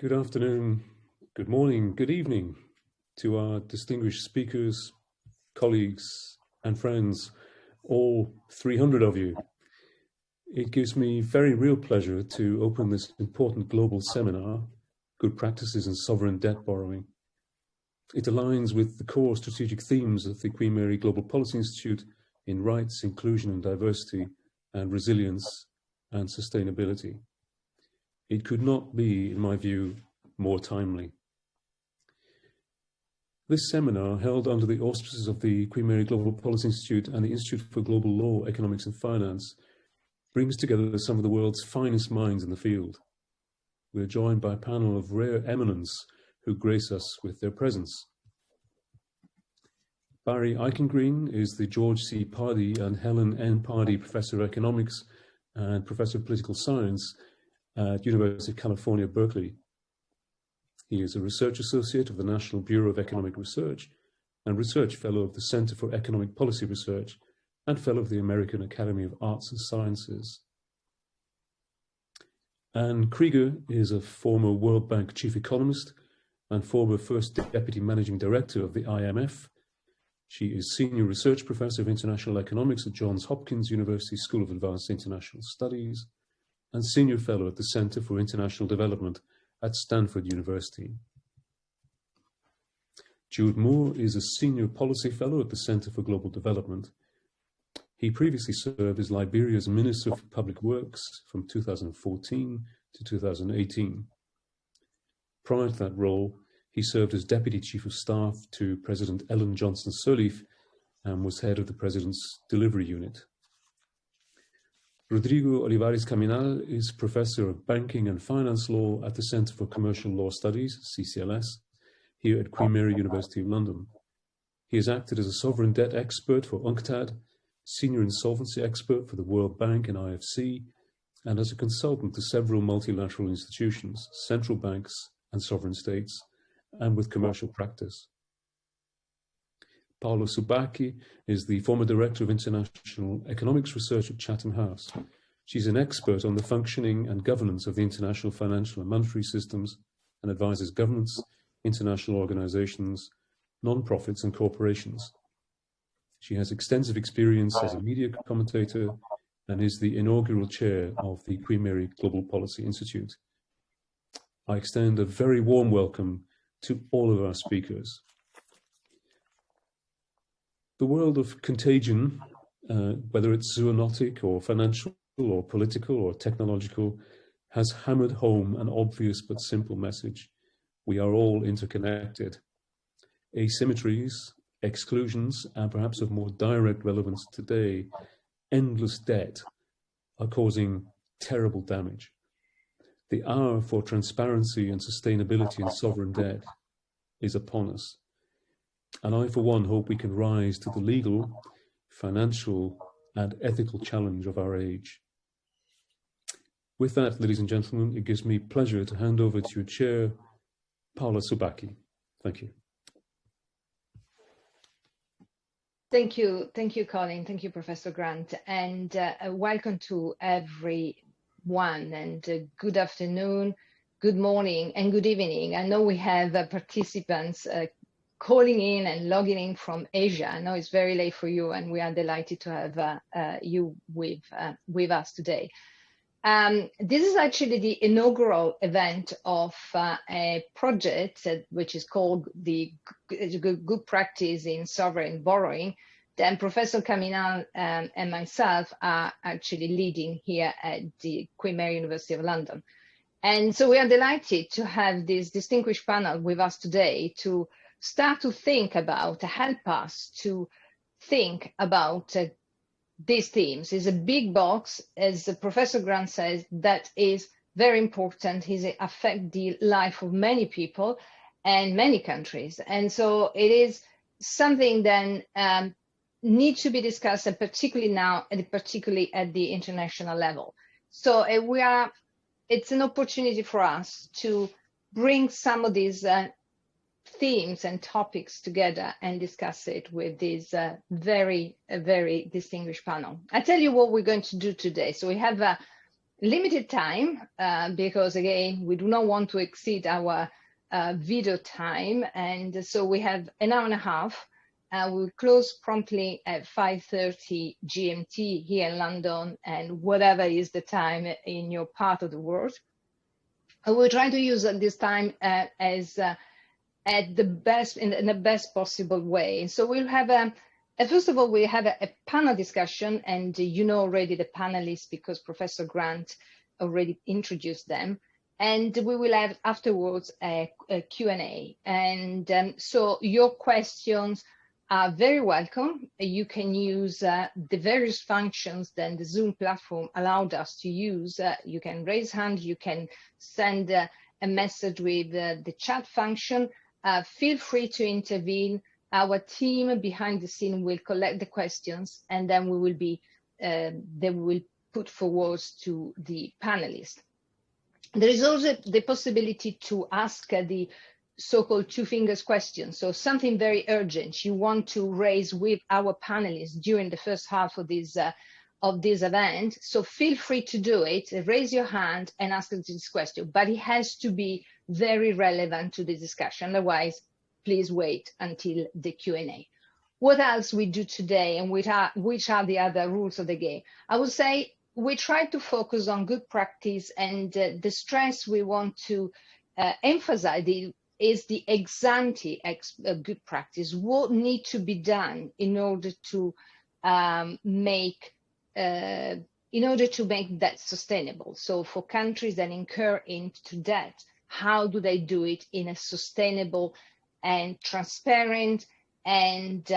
Good afternoon, good morning, good evening to our distinguished speakers, colleagues and friends, all 300 of you. It gives me very real pleasure to open this important global seminar, Good Practices in Sovereign Debt Borrowing. It aligns with the core strategic themes of the Queen Mary Global Policy Institute in rights, inclusion and diversity, and resilience and sustainability. It could not be, in my view, more timely. This seminar, held under the auspices of the Queen Mary Global Policy Institute and the Institute for Global Law, Economics and Finance, brings together some of the world's finest minds in the field. We are joined by a panel of rare eminence who grace us with their presence. Barry Eichengreen is the George C. Pardee and Helen N. Pardee Professor of Economics and Professor of Political Science at University of California, Berkeley. He is a Research Associate of the National Bureau of Economic Research and Research Fellow of the Center for Economic Policy Research and Fellow of the American Academy of Arts and Sciences. Anne Krieger is a former World Bank Chief Economist and former First Deputy Managing Director of the IMF. She is Senior Research Professor of International Economics at Johns Hopkins University School of Advanced International Studies and Senior Fellow at the Center for International Development at Stanford University. Jude Moore is a Senior Policy Fellow at the Center for Global Development. He previously served as Liberia's Minister for Public Works from 2014 to 2018. Prior to that role, he served as Deputy Chief of Staff to President Ellen Johnson Sirleaf and was head of the President's Delivery Unit. Rodrigo Olivares Caminal is Professor of Banking and Finance Law at the Centre for Commercial Law Studies, CCLS, here at Queen Mary University of London. He has acted as a sovereign debt expert for UNCTAD, senior insolvency expert for the World Bank and IFC, and as a consultant to several multilateral institutions, central banks and sovereign states, and with commercial practice. Paola Subacchi is the former Director of International Economics Research at Chatham House. She's an expert on the functioning and governance of the international financial and monetary systems and advises governments, international organizations, non-profits and corporations. She has extensive experience as a media commentator and is the inaugural chair of the Queen Mary Global Policy Institute. I extend a very warm welcome to all of our speakers. The world of contagion, whether it's zoonotic or financial or political or technological, has hammered home an obvious but simple message. We are all interconnected. Asymmetries, exclusions, and perhaps of more direct relevance today, endless debt are causing terrible damage. The hour for transparency and sustainability in sovereign debt is upon us. And I, for one, hope we can rise to the legal, financial, and ethical challenge of our age. With that, ladies and gentlemen, it gives me pleasure to hand over to your chair, Paola Subacchi. Thank you. Thank you, Colin. Thank you, Professor Grant, and welcome to everyone. And good afternoon, good morning, and good evening. I know we have participants calling in and logging in from Asia. I know it's very late for you, and we are delighted to have you with us today. This is actually the inaugural event of a project which is called the Good Practice in Sovereign Borrowing. Then Professor Caminal and myself are actually leading here at the Queen Mary University of London. And so we are delighted to have this distinguished panel with us today to start to think about, to help us to think about these themes. It's a big box, as Professor Grant says, that is very important. It affects the life of many people and many countries. And so it is something that needs to be discussed, and particularly now, and particularly at the international level. So it's an opportunity for us to bring some of these themes and topics together and discuss it with this very distinguished panel. I tell you what we're going to do today. So we have limited time because, again, we do not want to exceed our video time. And so we have an hour and a half. We'll close promptly at 5:30 GMT here in London, and whatever is the time in your part of the world. We're trying to use this time as at the best, in the best possible way. So we'll have first of all, we have a panel discussion, and you know already the panelists because Professor Grant already introduced them. And we will have afterwards a Q&A. And so your questions are very welcome. You can use the various functions that the Zoom platform allowed us to use. You can raise hand, you can send a message with the chat function. Feel free to intervene. Our team behind the scene will collect the questions, and then they will put forwards to the panelists. There is also the possibility to ask the so-called two fingers question. So something very urgent you want to raise with our panelists during the first half of this event. So feel free to do it. Raise your hand and ask this question, but it has to be very relevant to the discussion. Otherwise, please wait until the Q&A. What else we do today, and which are the other rules of the game? I would say we try to focus on good practice, and the stress we want to emphasize is the ex ante good practice. What needs to be done in order to make that sustainable? So for countries that incur into debt, how do they do it in a sustainable and transparent and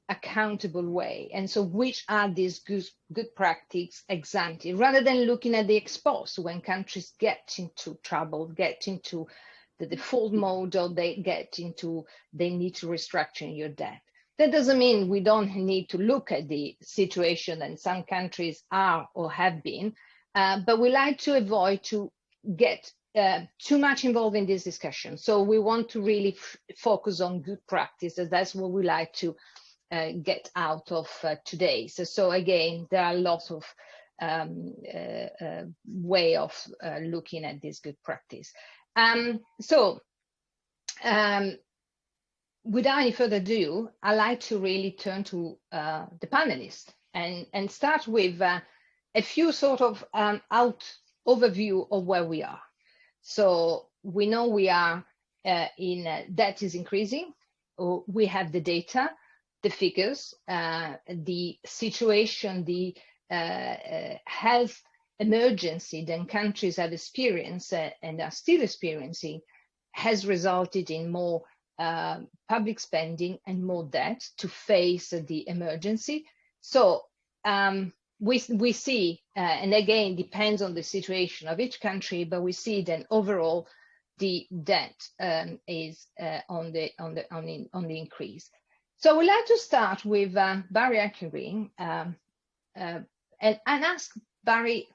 accountable way? And so which are these good practices ex ante, rather than looking at the ex post when countries get into trouble, get into the default mode, or they need to restructure your debt. That doesn't mean we don't need to look at the situation that some countries are or have been, but we like to avoid to get too much involved in this discussion. So we want to really focus on good practices. That's what we like to get out of today. So again, there are lots of way of looking at this good practice. Without any further ado, I like to really turn to the panelists and start with a few sort of overview of where we are. So we know we are debt is increasing. We have the data, the figures, the situation, the health emergency that countries have experienced and are still experiencing has resulted in more public spending and more debt to face the emergency. So we see, and again, depends on the situation of each country, but we see that overall the debt is on the increase. So we'd like to start with Barry Ackergreen and ask Barry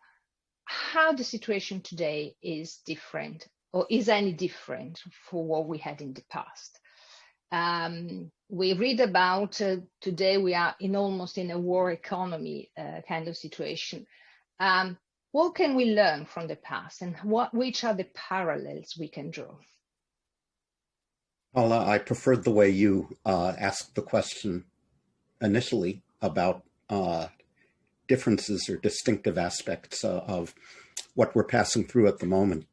how the situation today is different, or is any different for what we had in the past. We read about today we are almost in a war economy kind of situation. What can we learn from the past, and which are the parallels we can draw? Well, I preferred the way you asked the question initially about differences or distinctive aspects of what we're passing through at the moment.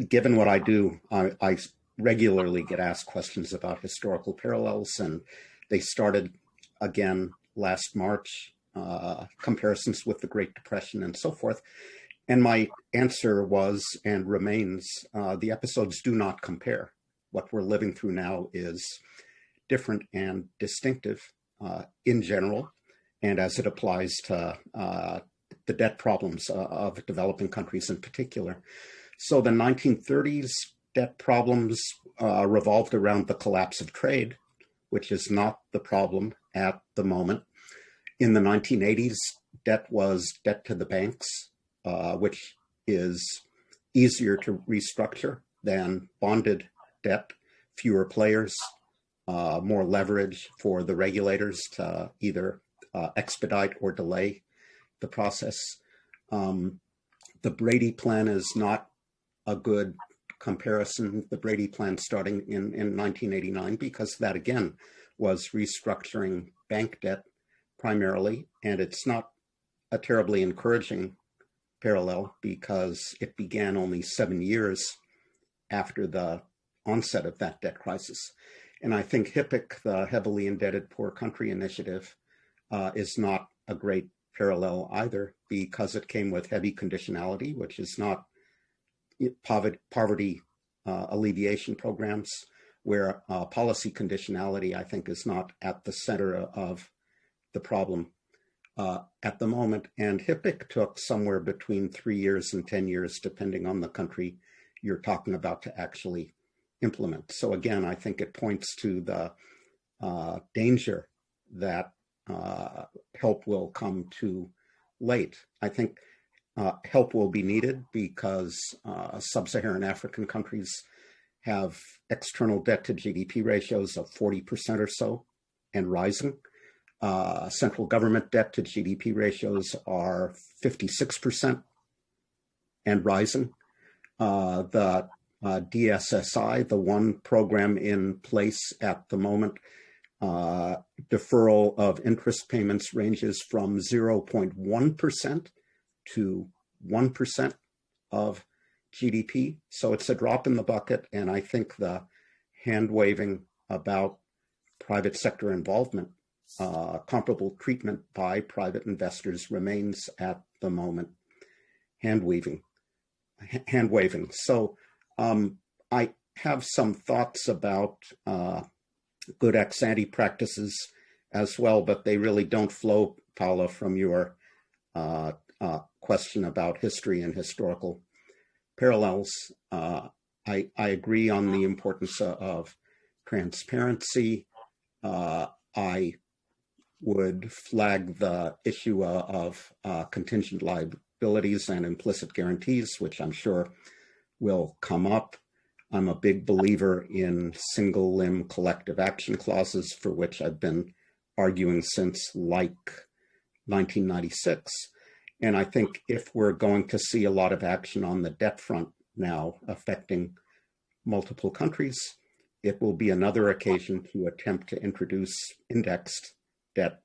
Given what I do, I regularly get asked questions about historical parallels, and they started again last March, comparisons with the Great Depression and so forth. And my answer was and remains, the episodes do not compare. What we're living through now is different and distinctive in general, and as it applies to the debt problems of developing countries in particular. So the 1930s debt problems revolved around the collapse of trade, which is not the problem at the moment. In the 1980s, debt was debt to the banks, which is easier to restructure than bonded debt, fewer players, more leverage for the regulators to either expedite or delay the process. The Brady Plan is not a good comparison, the Brady Plan starting in 1989, because that again was restructuring bank debt primarily, and it's not a terribly encouraging parallel because it began only 7 years after the onset of that debt crisis. And I think HIPC, the Heavily Indebted Poor Country Initiative, is not a great parallel either, because it came with heavy conditionality, which is not poverty alleviation programs, where policy conditionality, I think, is not at the center of the problem at the moment. And HIPC took somewhere between 3 years and 10 years, depending on the country you're talking about, to actually implement. So again, I think it points to the danger that help will come too late. I think help will be needed because sub-Saharan African countries have external debt to GDP ratios of 40% or so and rising. Central government debt to GDP ratios are 56% and rising. The DSSI, the one program in place at the moment, deferral of interest payments ranges from 0.1% to 1% of GDP. So it's a drop in the bucket. And I think the hand waving about private sector involvement, comparable treatment by private investors, remains at the moment hand waving. So I have some thoughts about good ex ante practices as well, but they really don't flow, Paula, from your question about history and historical parallels. I agree on the importance of transparency. I would flag the issue of contingent liabilities and implicit guarantees, which I'm sure will come up. I'm a big believer in single limb collective action clauses, for which I've been arguing since like 1996. And I think if we're going to see a lot of action on the debt front now affecting multiple countries, it will be another occasion to attempt to introduce indexed debt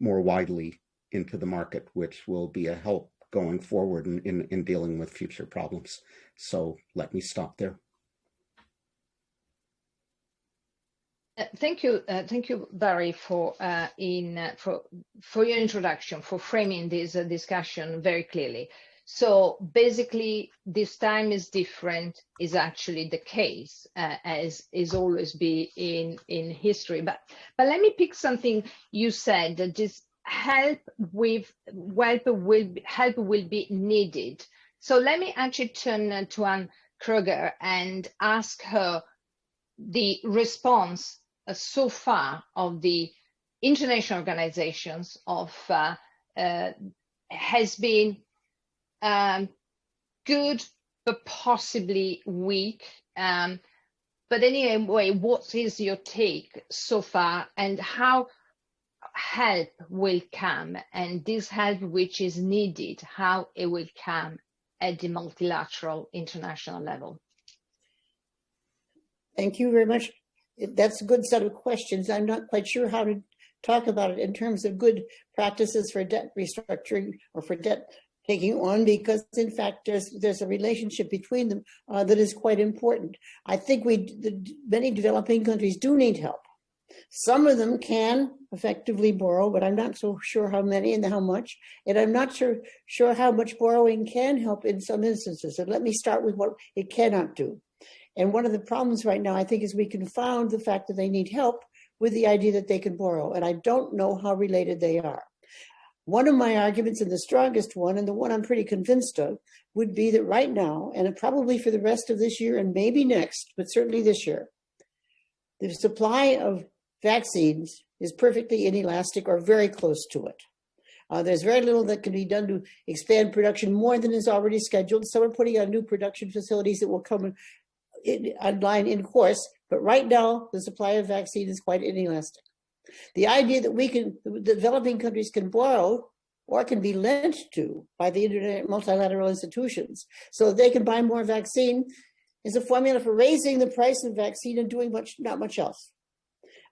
more widely into the market, which will be a help going forward in dealing with future problems. So let me stop there. Thank you, Barry, for your introduction, for framing this discussion very clearly. So basically, this time is different is actually the case, as is always be in history. But let me pick something you said, that this help will be needed. So let me actually turn to Anne Kruger and ask her the response so far of the international organizations has been good, but possibly weak. But anyway, what is your take so far, and how help will come, and this help which is needed, how it will come at the multilateral international level? Thank you very much. That's a good set of questions. I'm not quite sure how to talk about it in terms of good practices for debt restructuring or for debt taking on, because in fact there's a relationship between them that is quite important. I think many developing countries do need help. Some of them can effectively borrow, but I'm not so sure how many and how much. And I'm not sure how much borrowing can help in some instances. So let me start with what it cannot do. And one of the problems right now, I think, is we confound the fact that they need help with the idea that they can borrow. And I don't know how related they are. One of my arguments, and the strongest one, and the one I'm pretty convinced of, would be that right now, and probably for the rest of this year and maybe next, but certainly this year, the supply of vaccines is perfectly inelastic or very close to it. There's very little that can be done to expand production more than is already scheduled. Some are putting on new production facilities that will come online in course, but right now the supply of vaccine is quite inelastic. The idea that the developing countries can borrow or can be lent to by the internet multilateral institutions so that they can buy more vaccine is a formula for raising the price of vaccine and doing not much else.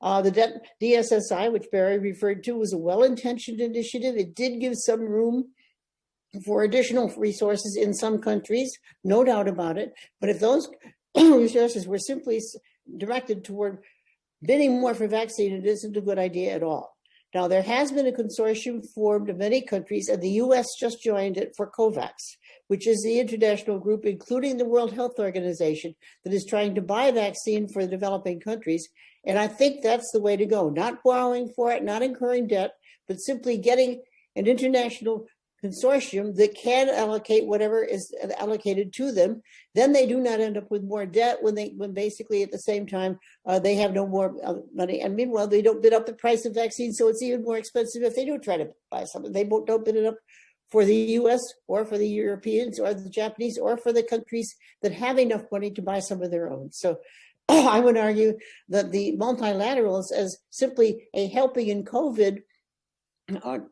The DSSI, which Barry referred to, was a well-intentioned initiative. It did give some room for additional resources in some countries, no doubt about it. But if those resources were simply directed toward bidding more for vaccine, it isn't a good idea at all. Now, there has been a consortium formed of many countries, and the US just joined it for COVAX, which is the international group, including the World Health Organization, that is trying to buy vaccine for the developing countries. And I think that's the way to go, not borrowing for it, not incurring debt, but simply getting an international consortium that can allocate whatever is allocated to them. Then they do not end up with more debt when basically at the same time they have no more money. And meanwhile, they don't bid up the price of vaccines, so it's even more expensive if they do try to buy something. They don't bid it up for the US or for the Europeans or the Japanese or for the countries that have enough money to buy some of their own. So I would argue that the multilaterals, as simply a helping in COVID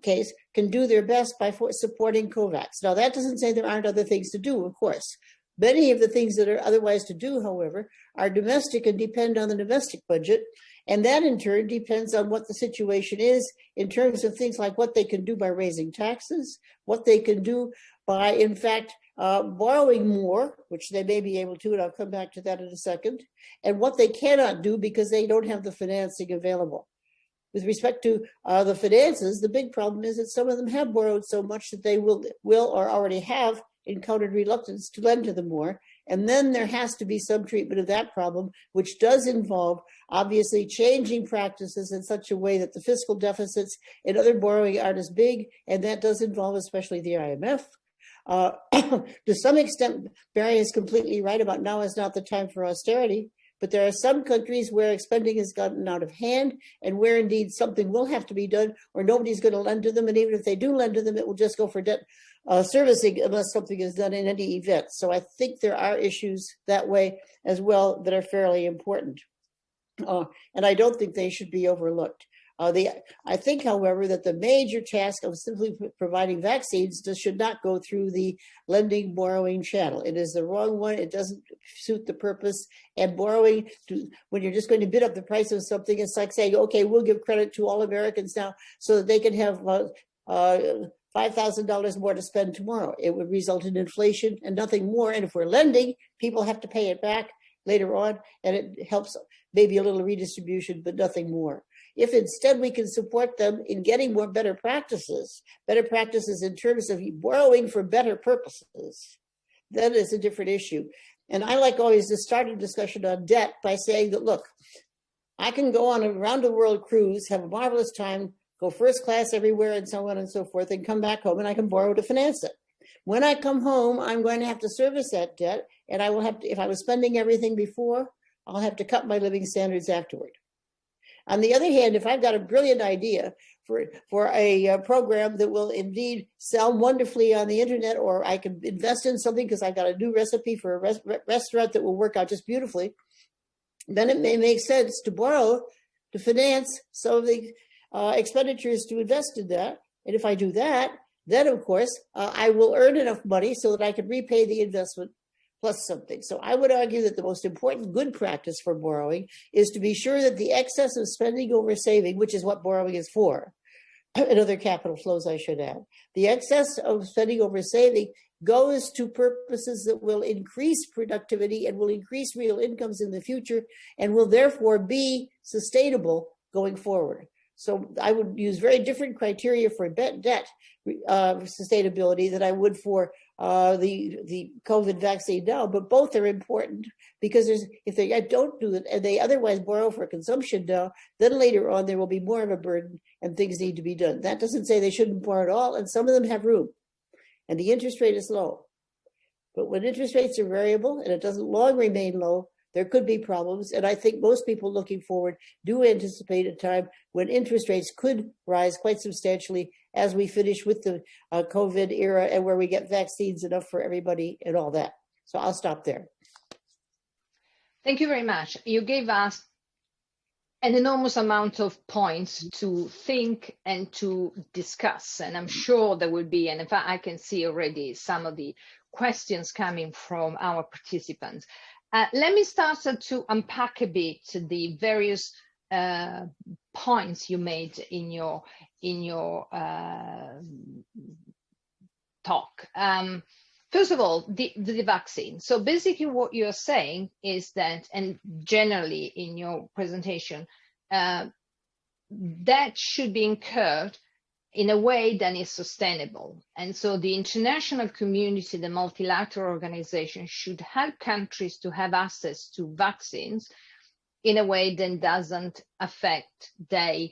case, can do their best by supporting COVAX. Now, that doesn't say there aren't other things to do, of course. Many of the things that are otherwise to do, however, are domestic and depend on the domestic budget. And that, in turn, depends on what the situation is in terms of things like what they can do by raising taxes, what they can do by, in fact, borrowing more, which they may be able to, and I'll come back to that in a second, and what they cannot do because they don't have the financing available. With respect to the finances, the big problem is that some of them have borrowed so much that they will or already have encountered reluctance to lend to them more. And then there has to be some treatment of that problem, which does involve, obviously, changing practices in such a way that the fiscal deficits and other borrowing aren't as big. And that does involve especially the IMF. To some extent, Barry is completely right about now is not the time for austerity. But there are some countries where spending has gotten out of hand and where indeed something will have to be done or nobody's going to lend to them. And even if they do lend to them, it will just go for debt servicing unless something is done in any event. So I think there are issues that way as well that are fairly important. And I don't think they should be overlooked. I think, however, that the major task of simply providing vaccines should not go through the lending borrowing channel. It is the wrong one. It doesn't suit the purpose. And borrowing, when you're just going to bid up the price of something, it's like saying, okay, we'll give credit to all Americans now so that they can have $5,000 more to spend tomorrow. It would result in inflation and nothing more. And if we're lending, people have to pay it back later on, and it helps maybe a little redistribution, but nothing more. If instead we can support them in getting better practices in terms of borrowing for better purposes, then it's a different issue. And I like always to start a discussion on debt by saying that, look, I can go on a round-the-world cruise, have a marvelous time, go first class everywhere and so on and so forth, and come back home and I can borrow to finance it. When I come home, I'm going to have to service that debt, and I will have to, if I was spending everything before, I'll have to cut my living standards afterward. On the other hand, if I've got a brilliant idea for a program that will indeed sell wonderfully on the internet, or I can invest in something because I've got a new recipe for a restaurant that will work out just beautifully, then it may make sense to borrow to finance some of the expenditures to invest in that. And if I do that, then of course, I will earn enough money so that I can repay the investment plus something. So I would argue that the most important good practice for borrowing is to be sure that the excess of spending over saving, which is what borrowing is for, and other capital flows I should add, the excess of spending over saving goes to purposes that will increase productivity and will increase real incomes in the future and will therefore be sustainable going forward. So I would use very different criteria for debt sustainability than I would for the COVID vaccine now, but both are important because if they don't do it and they otherwise borrow for consumption now, then later on there will be more of a burden and things need to be done. That doesn't say they shouldn't borrow at all, and some of them have room, and the interest rate is low. But when interest rates are variable and it doesn't long remain low, there could be problems. And I think most people looking forward do anticipate a time when interest rates could rise quite substantially as we finish with the COVID era and where we get vaccines enough for everybody and all that. So I'll stop there. Thank you very much. You gave us an enormous amount of points to think and to discuss. And I'm sure there will be, and in fact, I can see already some of the questions coming from our participants. Let me start to unpack a bit the various points you made in your talk. First of all, the vaccine. So basically what you're saying is that, and generally in your presentation, that should be incurred in a way that is sustainable. And so the international community, the multilateral organization, should help countries to have access to vaccines in a way that doesn't affect their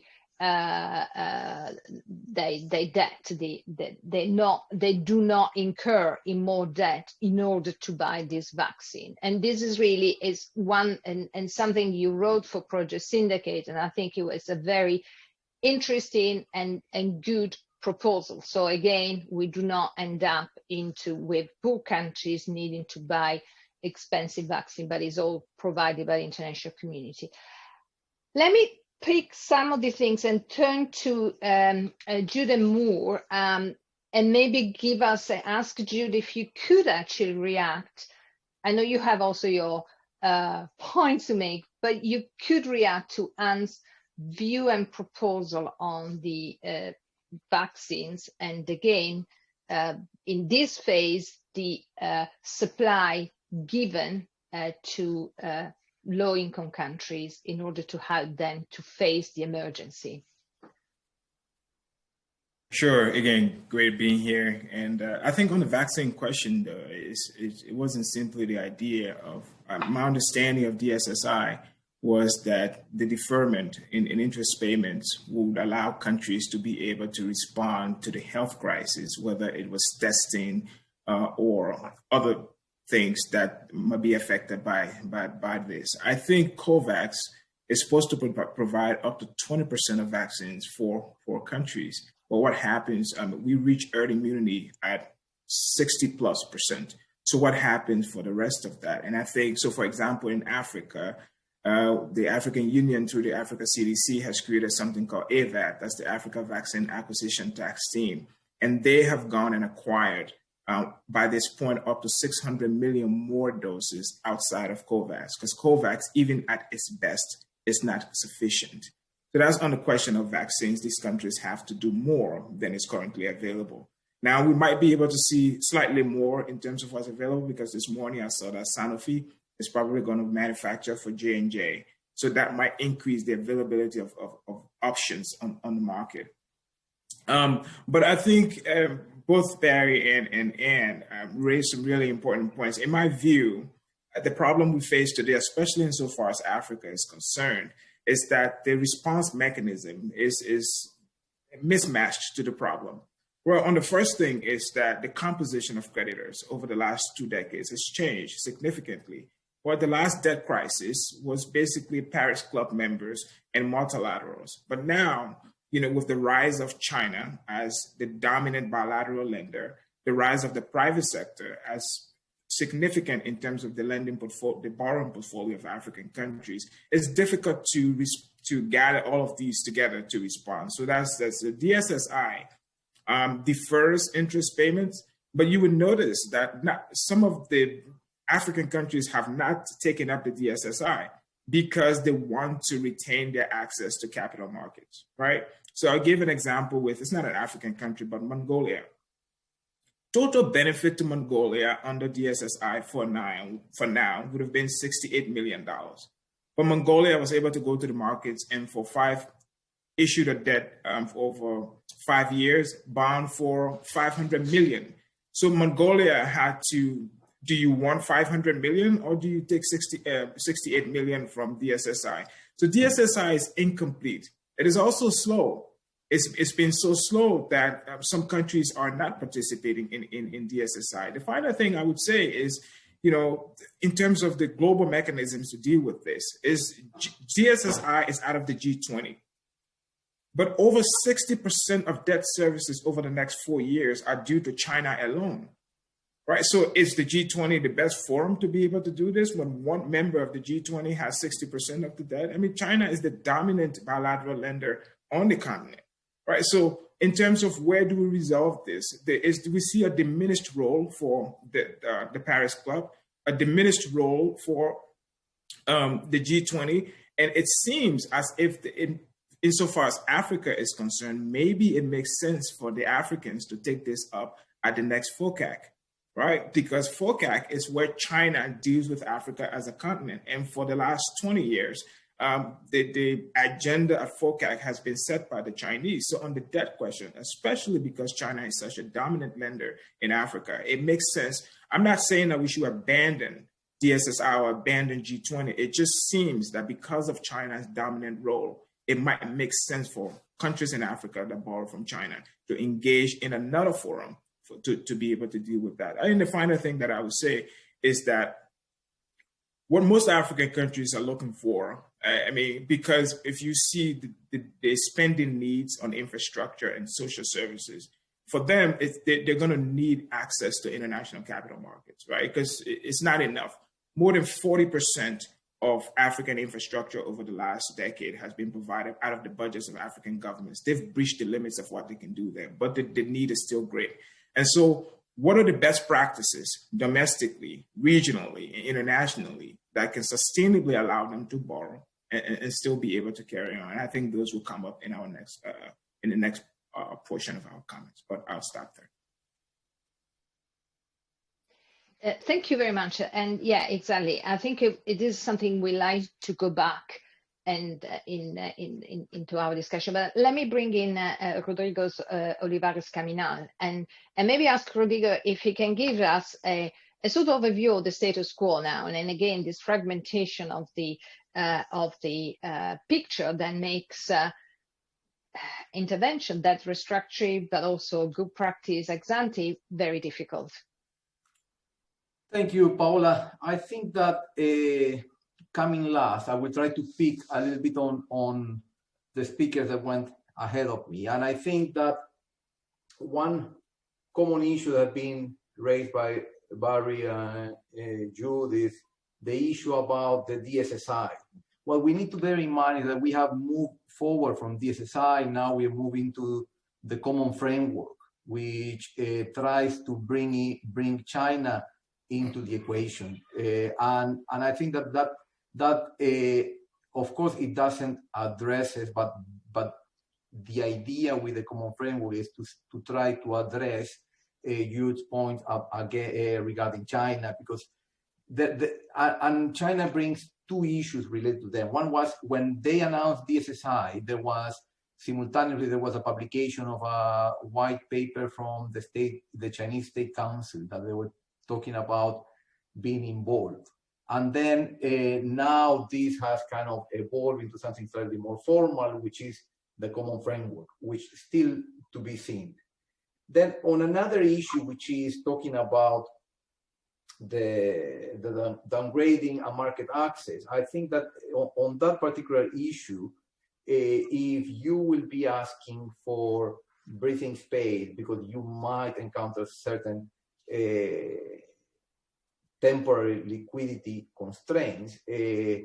debt. They do not incur in more debt in order to buy this vaccine. And this is really one and something you wrote for Project Syndicate, and I think it was a very interesting and good proposal. So again, we do not end up with poor countries needing to buy expensive vaccine, but it's all provided by the international community. Let me pick some of the things and turn to Jude and Moore, and maybe ask Jude if you could actually react. I know you have also your points to make, but you could react to Anne's view and proposal on the vaccines. And again, in this phase, the supply given to low-income countries in order to help them to face the emergency. Sure. Again, great being here. And I think on the vaccine question, it wasn't simply the idea of, my understanding of DSSI was that the deferment in interest payments would allow countries to be able to respond to the health crisis, whether it was testing or other things that might be affected by this. I think COVAX is supposed to provide up to 20% of vaccines for countries. But what happens, we reach herd immunity at 60+%. So what happens for the rest of that? And I think, so for example, in Africa, the African Union through the Africa CDC has created something called avert, that's the Africa Vaccine Acquisition Tax Team. And they have gone and acquired, by this point, up to 600 million more doses outside of COVAX, because COVAX, even at its best, is not sufficient. So that's on the question of vaccines. These countries have to do more than is currently available. Now, we might be able to see slightly more in terms of what's available, because this morning I saw that Sanofi is probably going to manufacture for J&J. So that might increase the availability of options on the market. But I think both Barry and Anne raised some really important points. In my view, the problem we face today, especially insofar as Africa is concerned, is that the response mechanism is mismatched to the problem. Well, on the first thing is that the composition of creditors over the last 2 decades has changed significantly. Well, the last debt crisis was basically Paris Club members and multilaterals. But now, with the rise of China as the dominant bilateral lender, the rise of the private sector as significant in terms of the lending portfolio, the borrowing portfolio of African countries, it's difficult to gather all of these together to respond. So that's the DSSI defers interest payments, but you would notice that some of the African countries have not taken up the DSSI because they want to retain their access to capital markets, right? So I'll give an example it's not an African country, but Mongolia. Total benefit to Mongolia under DSSI for now would have been $68 million. But Mongolia was able to go to the markets and issued a debt for over 5 years, bond for $500 million. So Mongolia had to, do you want $500 million or do you take 68 million from DSSI? So DSSI is incomplete. It is also slow. It's been so slow that some countries are not participating in DSSI. The final thing I would say is, in terms of the global mechanisms to deal with this, is DSSI is out of the G20. But over 60% of debt services over the next 4 years are due to China alone. right? So is the G20 the best forum to be able to do this when one member of the G20 has 60% of the debt? I mean, China is the dominant bilateral lender on the continent, right? So in terms of where do we resolve this, we see a diminished role for the Paris Club, a diminished role for the G20, and it seems as if insofar as Africa is concerned, maybe it makes sense for the Africans to take this up at the next FOCAC, right? Because FOCAC is where China deals with Africa as a continent. And for the last 20 years, the agenda at FOCAC has been set by the Chinese. So on the debt question, especially because China is such a dominant lender in Africa, it makes sense. I'm not saying that we should abandon DSSI or abandon G20. It just seems that because of China's dominant role, it might make sense for countries in Africa that borrow from China to engage in another forum to be able to deal with that. I think the final thing that I would say is that what most African countries are looking for, I mean, because if you see the spending needs on infrastructure and social services, for them, they're going to need access to international capital markets, right? Because it's not enough. More than 40% of African infrastructure over the last decade has been provided out of the budgets of African governments. They've breached the limits of what they can do there, but the need is still great. And so what are the best practices domestically, regionally, and internationally that can sustainably allow them to borrow and still be able to carry on? And I think those will come up in our next, in the next portion of our comments, but I'll stop there. Thank you very much. And yeah, exactly. I think it is something we like to go back and into our discussion. But let me bring in Rodrigo Olivares Caminal and maybe ask Rodrigo if he can give us a sort of overview of the status quo now. And then again, this fragmentation of the picture that makes intervention, debt restructuring, but also good practice ex ante very difficult. Thank you, Paola. I think that coming last, I will try to pick a little bit on the speakers that went ahead of me. And I think that one common issue that has been raised by Barry and Jude is the issue about the DSSI. What we need to bear in mind is that we have moved forward from DSSI. Now we are moving to the common framework, which tries to bring China into the equation, and I think that of course it doesn't address it, but the idea with the common framework is to try to address a huge point again regarding China, because and China brings two issues related to them. One was when they announced DSSI, there was simultaneously a publication of a white paper from the Chinese State Council that they were talking about being involved. And then now this has kind of evolved into something slightly more formal, which is the common framework, which is still to be seen. Then on another issue, which is talking about the downgrading and market access, I think that on that particular issue, if you will be asking for breathing space because you might encounter certain temporary liquidity constraints, it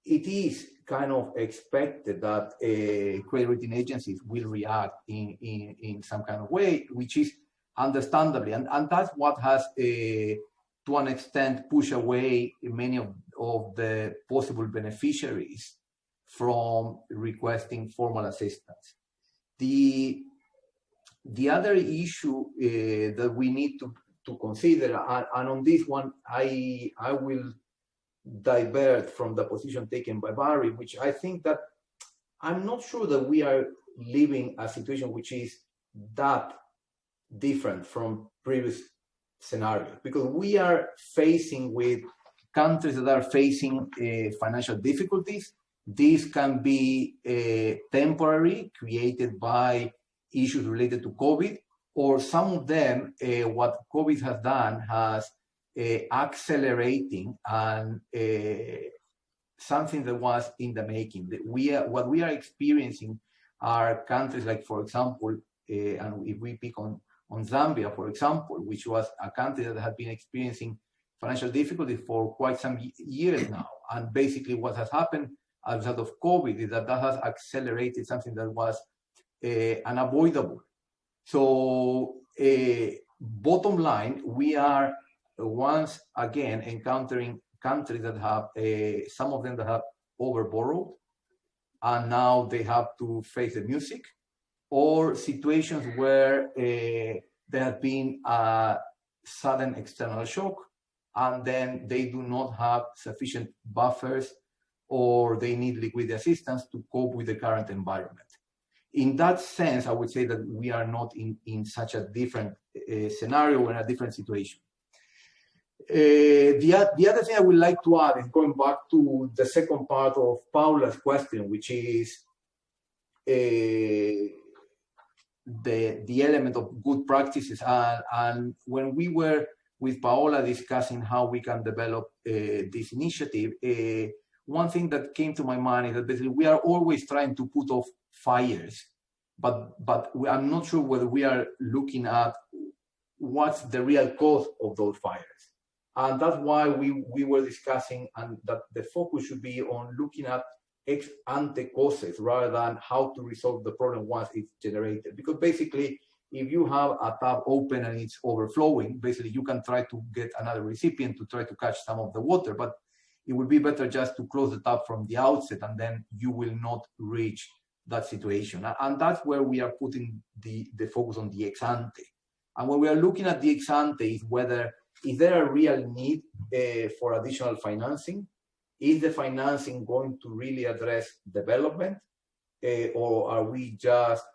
is kind of expected that credit rating agencies will react in some kind of way, which is understandably, and that's what has to an extent pushed away many of the possible beneficiaries from requesting formal assistance. The other issue that we need to consider, and on this one, I will divert from the position taken by Barry, which I think that I'm not sure that we are living a situation which is that different from previous scenarios, because we are facing with countries that are facing financial difficulties. This can be temporary, created by issues related to COVID, or some of them, what COVID has done has accelerating and something that was in the making. What we are experiencing are countries like, for example, and if we pick on Zambia, for example, which was a country that had been experiencing financial difficulty for quite some years now. And basically what has happened as a result of COVID is that has accelerated something that was unavoidable. So bottom line, we are once again encountering countries that have, some of them that have overborrowed, and now they have to face the music, or situations where there has been a sudden external shock, and then they do not have sufficient buffers, or they need liquidity assistance to cope with the current environment. In that sense, I would say that we are not in such a different scenario or in a different situation. The other thing I would like to add is going back to the second part of Paula's question, which is the element of good practices. And when we were with Paola discussing how we can develop this initiative, one thing that came to my mind is that basically we are always trying to put off fires, but I'm not sure whether we are looking at what's the real cause of those fires. And that's why we were discussing, and that the focus should be on looking at ex ante causes rather than how to resolve the problem once it's generated. Because basically, if you have a tap open and it's overflowing, basically you can try to get another recipient to try to catch some of the water, but it would be better just to close the tap from the outset, and then you will not reach that situation. And that's where we are putting the focus on the ex ante. And when we are looking at the ex ante, is there a real need for additional financing? Is the financing going to really address development? Or are we just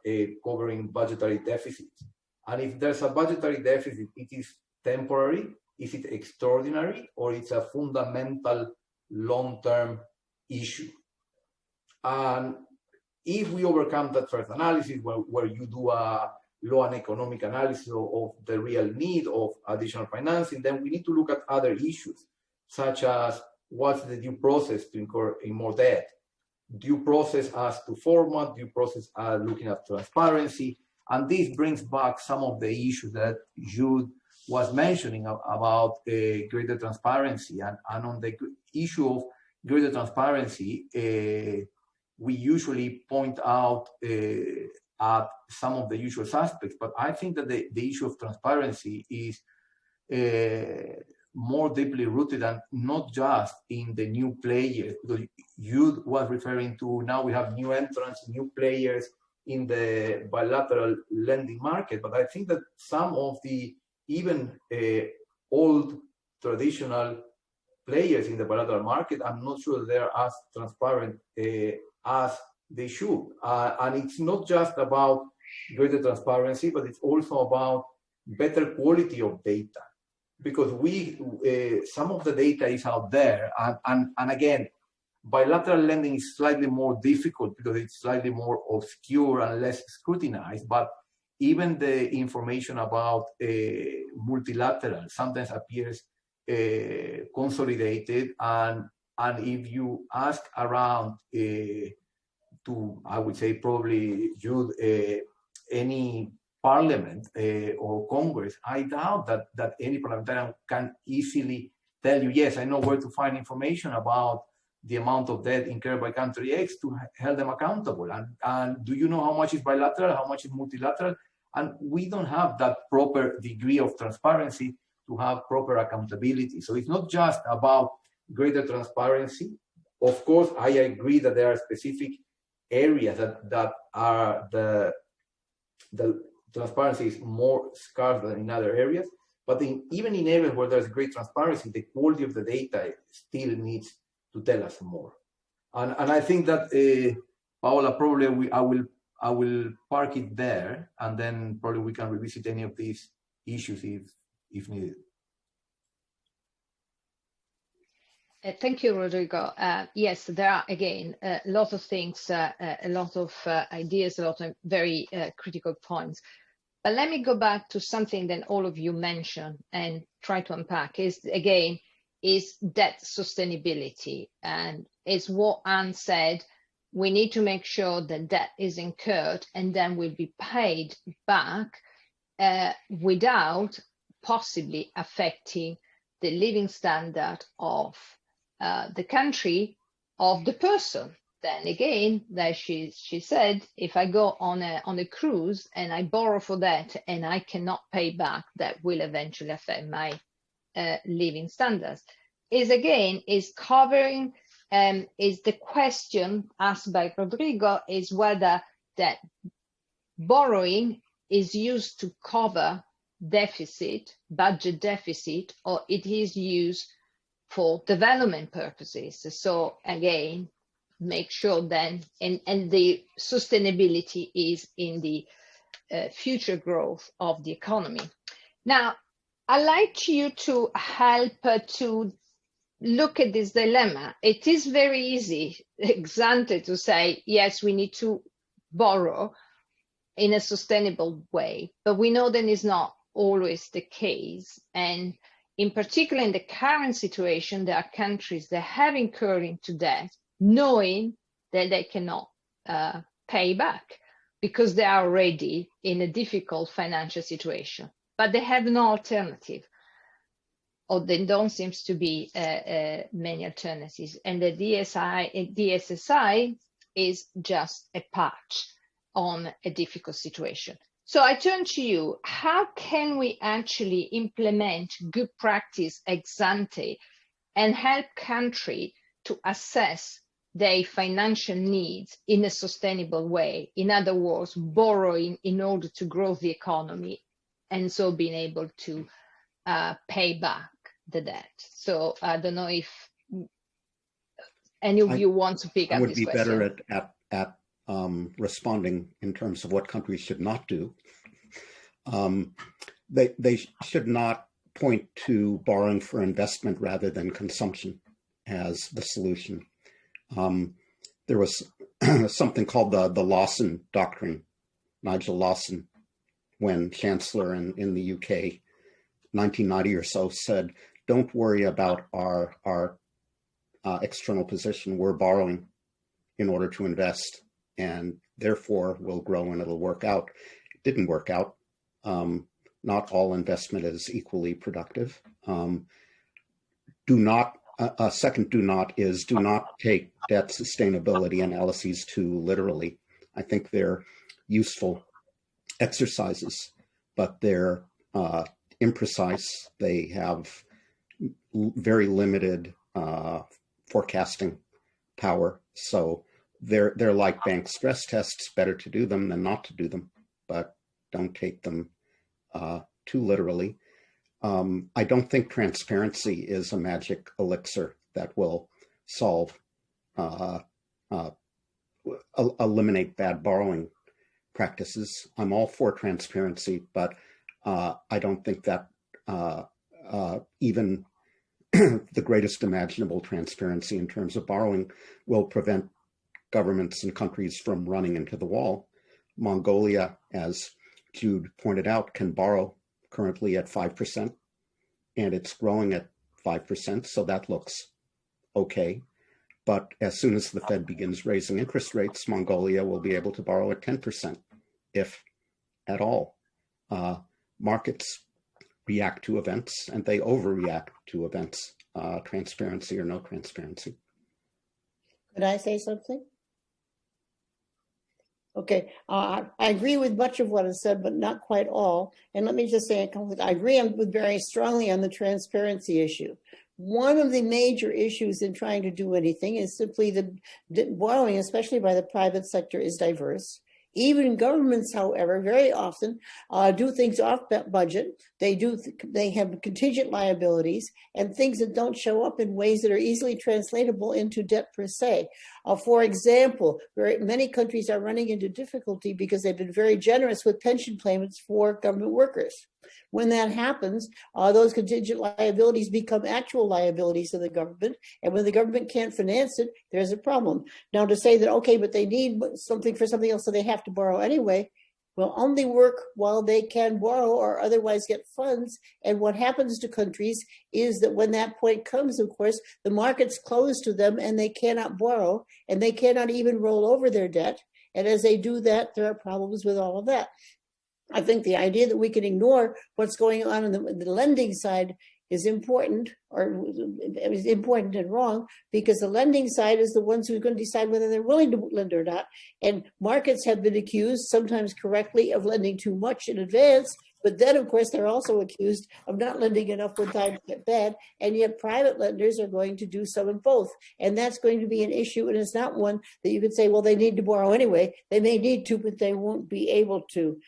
covering budgetary deficits? And if there's a budgetary deficit, it is temporary, is it extraordinary, or it's a fundamental long-term issue? And if we overcome that first analysis, where you do a law and economic analysis of the real need of additional financing, then we need to look at other issues, such as what's the due process to incur in more debt, due process as to format, due process looking at transparency. And this brings back some of the issues that Jude was mentioning about greater transparency. And on the issue of greater transparency, we usually point out at some of the usual suspects, but I think that the issue of transparency is more deeply rooted, and not just in the new players. You was referring to, now we have new entrants, new players in the bilateral lending market, but I think that some of the even old traditional players in the bilateral market, I'm not sure they're as transparent as they should. And it's not just about greater transparency, but it's also about better quality of data. Because some of the data is out there, and again, bilateral lending is slightly more difficult because it's slightly more obscure and less scrutinized, but even the information about multilateral sometimes appears consolidated, and if you ask around to, I would say probably any parliament or Congress, I doubt that any parliamentarian can easily tell you, yes, I know where to find information about the amount of debt incurred by country X to hold them accountable. And do you know how much is bilateral, how much is multilateral? And we don't have that proper degree of transparency to have proper accountability. So it's not just about greater transparency. Of course, I agree that there are specific areas that are the transparency is more scarce than in other areas, but even in areas where there's great transparency, the quality of the data still needs to tell us more. And I think that Paola, probably I will park it there, and then probably we can revisit any of these issues if needed. Thank you, Rodrigo. Yes, there are, again, a lot of things, a lot of ideas, a lot of very critical points. But let me go back to something that all of you mentioned and try to unpack is debt sustainability. And it's what Anne said, we need to make sure that debt is incurred and then will be paid back without possibly affecting the living standard of the country, of the person. Then again, like she said, if I go on a cruise and I borrow for that and I cannot pay back, that will eventually affect my living standards. Is covering, is the question asked by Rodrigo, is whether that borrowing is used to cover deficit, budget deficit, or it is used for development purposes. So again, make sure then, and the sustainability is in the future growth of the economy. Now, I'd like you to help to look at this dilemma. It is very easy ex ante to say, yes, we need to borrow in a sustainable way, but we know that is not always the case. And in particular, in the current situation, there are countries that have incurred into debt, knowing that they cannot pay back because they are already in a difficult financial situation, but they have no alternative, or there don't seem to be many alternatives. And the DSSI is just a patch on a difficult situation. So I turn to you. How can we actually implement good practice ex ante and help country to assess their financial needs in a sustainable way? In other words, borrowing in order to grow the economy and so being able to pay back the debt. So I don't know if any of you want to pick up this question. I would be better at responding in terms of what countries should not do. They should not point to borrowing for investment rather than consumption as the solution. There was something called the Lawson Doctrine, Nigel Lawson, when Chancellor in the UK, 1990 or so, said, don't worry about our external position. We're borrowing in order to invest, and therefore will grow and it'll work out. It didn't work out. Not all investment is equally productive. Do not take debt sustainability analyses too literally. I think they're useful exercises, but they're imprecise. They have very limited forecasting power. So they're like bank stress tests. Better to do them than not to do them, but don't take them too literally. I don't think transparency is a magic elixir that will solve, eliminate bad borrowing practices. I'm all for transparency, but I don't think that even the greatest imaginable transparency in terms of borrowing will prevent governments and countries from running into the wall. Mongolia, as Jude pointed out, can borrow currently at 5%, and it's growing at 5%, so that looks okay. But as soon as the Fed begins raising interest rates, Mongolia will be able to borrow at 10%, if at all. Markets react to events, and they overreact to events, transparency or no transparency. Could I say something? Okay, I agree with much of what is said, but not quite all. And let me just say, I agree with very strongly on the transparency issue. One of the major issues in trying to do anything is simply the borrowing, especially by the private sector, is diverse. Even governments, however, very often do things off budget. They have contingent liabilities and things that don't show up in ways that are easily translatable into debt per se. For example, many countries are running into difficulty because they've been very generous with pension payments for government workers. When that happens, those contingent liabilities become actual liabilities of the government. And when the government can't finance it, there's a problem. Now, to say that, okay, but they need something for something else, so they have to borrow anyway, will only work while they can borrow or otherwise get funds. And what happens to countries is that when that point comes, of course, the markets close to them and they cannot borrow and they cannot even roll over their debt. And as they do that, there are problems with all of that. I think the idea that we can ignore what's going on in the lending side is important, or is important and wrong, because the lending side is the ones who are going to decide whether they're willing to lend or not. And markets have been accused, sometimes correctly, of lending too much in advance. But then, of course, they're also accused of not lending enough when times get bad. And yet private lenders are going to do some of both. And that's going to be an issue. And it's not one that you could say, well, they need to borrow anyway. They may need to, but they won't be able to.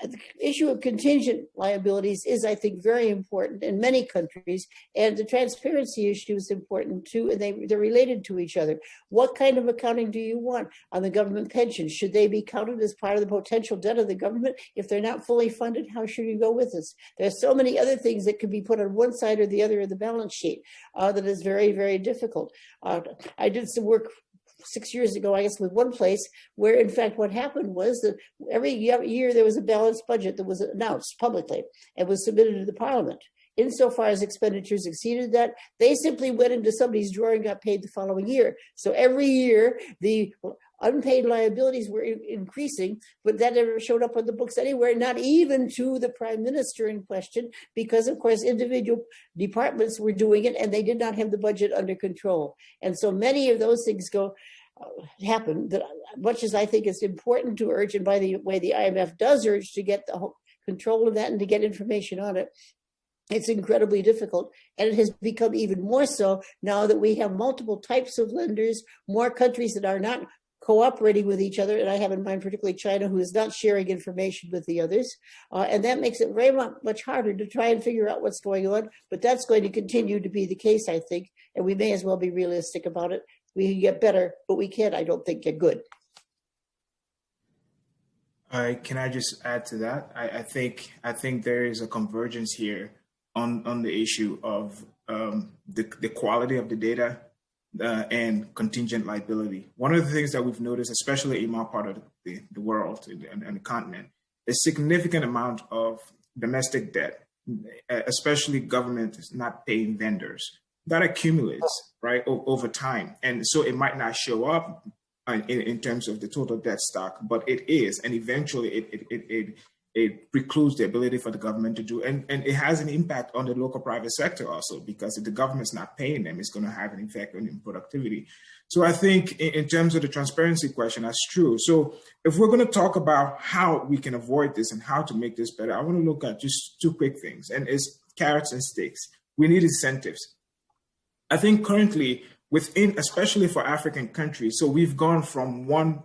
The issue of contingent liabilities is, I think, very important in many countries, and the transparency issue is important too, and they're related to each other. What kind of accounting do you want on the government pensions? Should they be counted as part of the potential debt of the government? If they're not fully funded, how should you go with this? There's so many other things that could be put on one side or the other of the balance sheet that is very, very difficult. I did some work 6 years ago, I guess, with one place where, in fact, what happened was that every year there was a balanced budget that was announced publicly and was submitted to the parliament. Insofar as expenditures exceeded that, they simply went into somebody's drawer and got paid the following year. So every year, the unpaid liabilities were increasing, but that never showed up on the books anywhere, not even to the prime minister in question, because, of course, individual departments were doing it and they did not have the budget under control. And so many of those things happen, that much as I think it's important to urge, and by the way, the IMF does urge to get the control of that and to get information on it, it's incredibly difficult. And it has become even more so now that we have multiple types of lenders, more countries that are not cooperating with each other, and I have in mind particularly China, who is not sharing information with the others, and that makes it very much harder to try and figure out what's going on, but that's going to continue to be the case, I think, and we may as well be realistic about it. We can get better, but we can't, I don't think, get good. Can I just add to that? I think there is a convergence here on the issue of the quality of the data and contingent liability. One of the things that we've noticed, especially in my part of the world and the continent, is significant amount of domestic debt, especially government is not paying vendors. That accumulates, right, over time. And so it might not show up in terms of the total debt stock, but it is. And eventually it precludes the ability for the government to do, and it has an impact on the local private sector also, because if the government's not paying them, it's going to have an effect on productivity. So I think in terms of the transparency question, that's true. So if we're going to talk about how we can avoid this and how to make this better, I want to look at just two quick things, and it's carrots and sticks. We need incentives. I think currently within, especially for African countries, so we've gone from one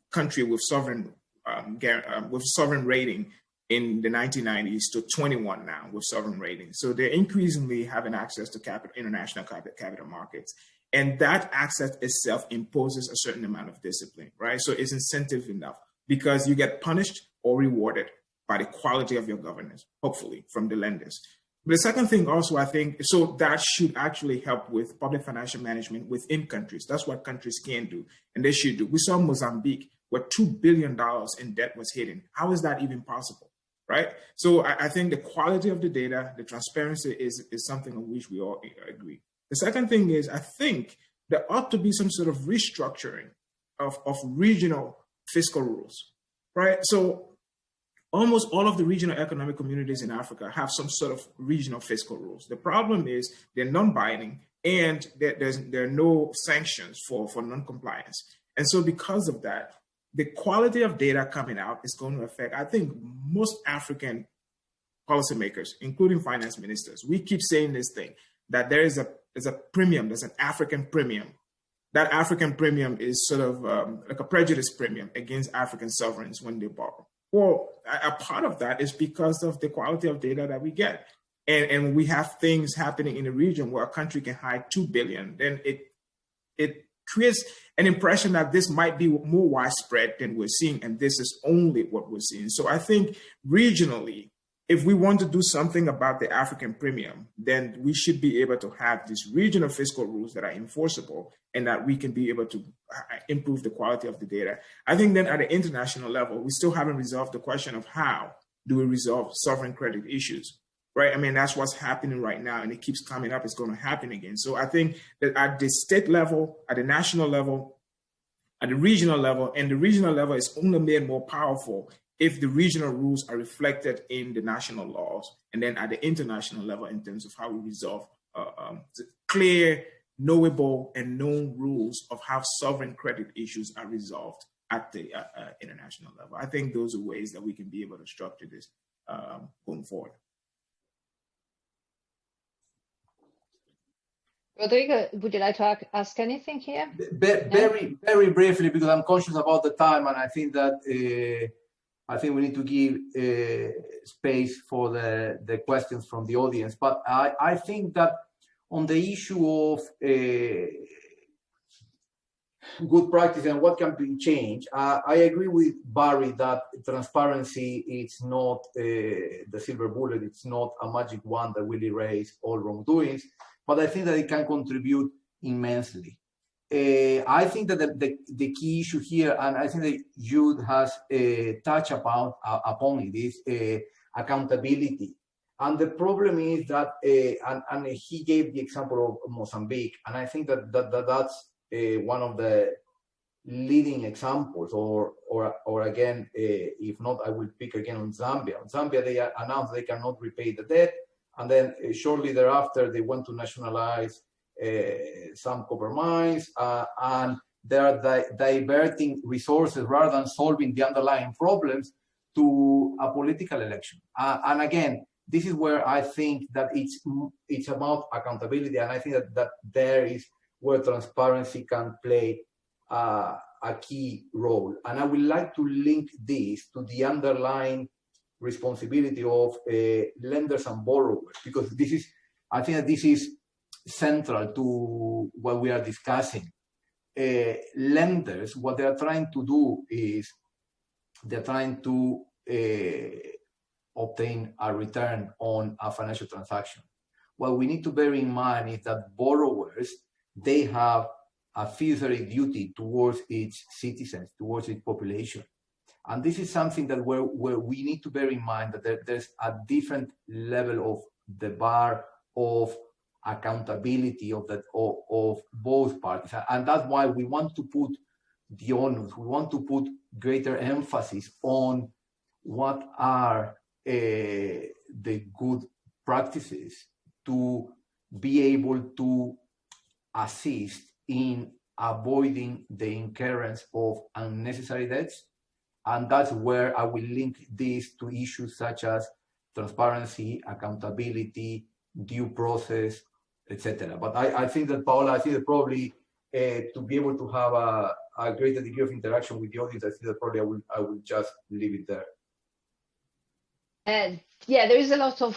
country with sovereign rating in the 1990s to 21 now with sovereign rating. So they're increasingly having access to international capital markets. And that access itself imposes a certain amount of discipline, right? So it's incentive enough because you get punished or rewarded by the quality of your governance, hopefully, from the lenders. But the second thing also, I think, so that should actually help with public financial management within countries. That's what countries can do, and they should do. We saw Mozambique, where $2 billion in debt was hidden. How is that even possible, right? So I think the quality of the data, the transparency is something on which we all agree. The second thing is, I think there ought to be some sort of restructuring of regional fiscal rules, right? So almost all of the regional economic communities in Africa have some sort of regional fiscal rules. The problem is they're non-binding and there are no sanctions for non-compliance. And so because of that, the quality of data coming out is going to affect, I think, most African policymakers, including finance ministers. We keep saying this thing, that there's a premium, there's an African premium. That African premium is sort of like a prejudice premium against African sovereigns when they borrow. Well, a part of that is because of the quality of data that we get. And we have things happening in the region where a country can hide $2 billion, then it creates an impression that this might be more widespread than we're seeing, and this is only what we're seeing. So I think regionally, if we want to do something about the African premium, then we should be able to have these regional fiscal rules that are enforceable and that we can be able to improve the quality of the data. I think then at the international level, we still haven't resolved the question of how do we resolve sovereign credit issues, right? I mean, that's what's happening right now, and it keeps coming up. It's going to happen again. So I think that at the state level, at the national level, at the regional level, and the regional level is only made more powerful if the regional rules are reflected in the national laws, and then at the international level in terms of how we resolve clear, knowable, and known rules of how sovereign credit issues are resolved at the international level. I think those are ways that we can be able to structure this going forward. Rodrigo, would you like to ask anything here? Very, very briefly, because I'm conscious about the time, and I think that we need to give space for the questions from the audience. But I think that on the issue of good practice and what can be changed, I agree with Barry that transparency is not the silver bullet. It's not a magic wand that will erase all wrongdoings, but I think that it can contribute immensely. I think that the key issue here, and I think that Jude has touched upon it, is accountability. And the problem is that, and he gave the example of Mozambique, and I think that's one of the leading examples, or again, if not, I will pick again on Zambia. Zambia, they announced they cannot repay the debt, and then shortly thereafter, they want to nationalize some copper mines, and they are diverting resources rather than solving the underlying problems to a political election. And again, this is where I think that it's about accountability, and I think that there is where transparency can play a key role. And I would like to link this to the underlying responsibility of lenders and borrowers, because I think that this is central to what we are discussing. Lenders, what they are trying to do is they're trying to obtain a return on a financial transaction. What we need to bear in mind is that borrowers, they have a fiduciary duty towards its citizens, towards its population. And this is something that where we need to bear in mind that there's a different level of the bar of accountability of both parties. And that's why we want to put the onus, we want to put greater emphasis on what are the good practices to be able to assist in avoiding the incurrence of unnecessary debts. And that's where I will link this to issues such as transparency, accountability, due process, etc. But I think that, Paola, I think that probably to be able to have a greater degree of interaction with the audience, I think that probably I will just leave it there. Yeah, there is a lot of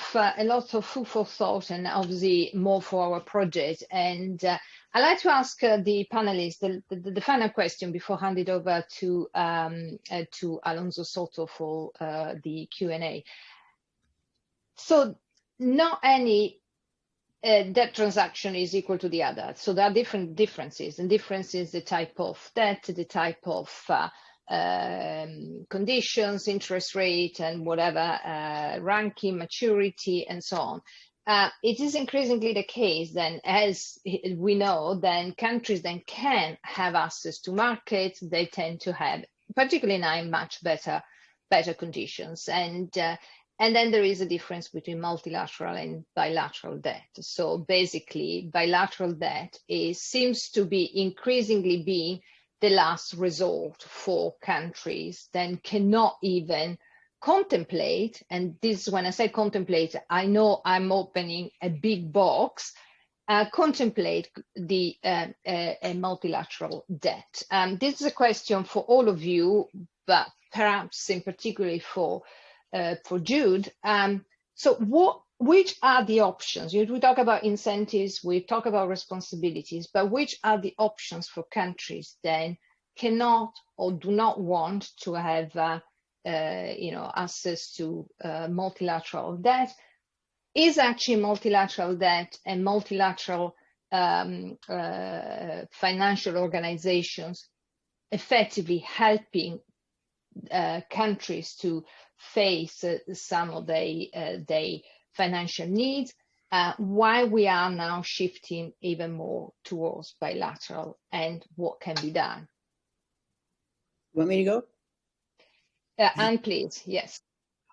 food for thought, and obviously more for our project. And I'd like to ask the panelists the final question before handing over to Alonso Soto for the Q&A. So, not any debt transaction is equal to the other. So there are different differences, and differences the type of debt, the type of conditions, interest rate, and whatever, ranking, maturity, and so on. It is increasingly the case then, as we know, then countries then can have access to markets. They tend to have, particularly now, much better conditions. And then there is a difference between multilateral and bilateral debt. So basically, bilateral debt seems to be increasingly being the last resort for countries that cannot even contemplate, and this, when I say contemplate, I know I'm opening a big box, contemplate the a multilateral debt. This is a question for all of you, but perhaps in particular for Jude. So which are the options? We talk about incentives, we talk about responsibilities, but which are the options for countries that cannot or do not want to have access to multilateral debt? Is actually multilateral debt and multilateral financial organizations effectively helping countries to face some of their financial needs, why we are now shifting even more towards bilateral, and what can be done? Want me to go? Anne, please, yes.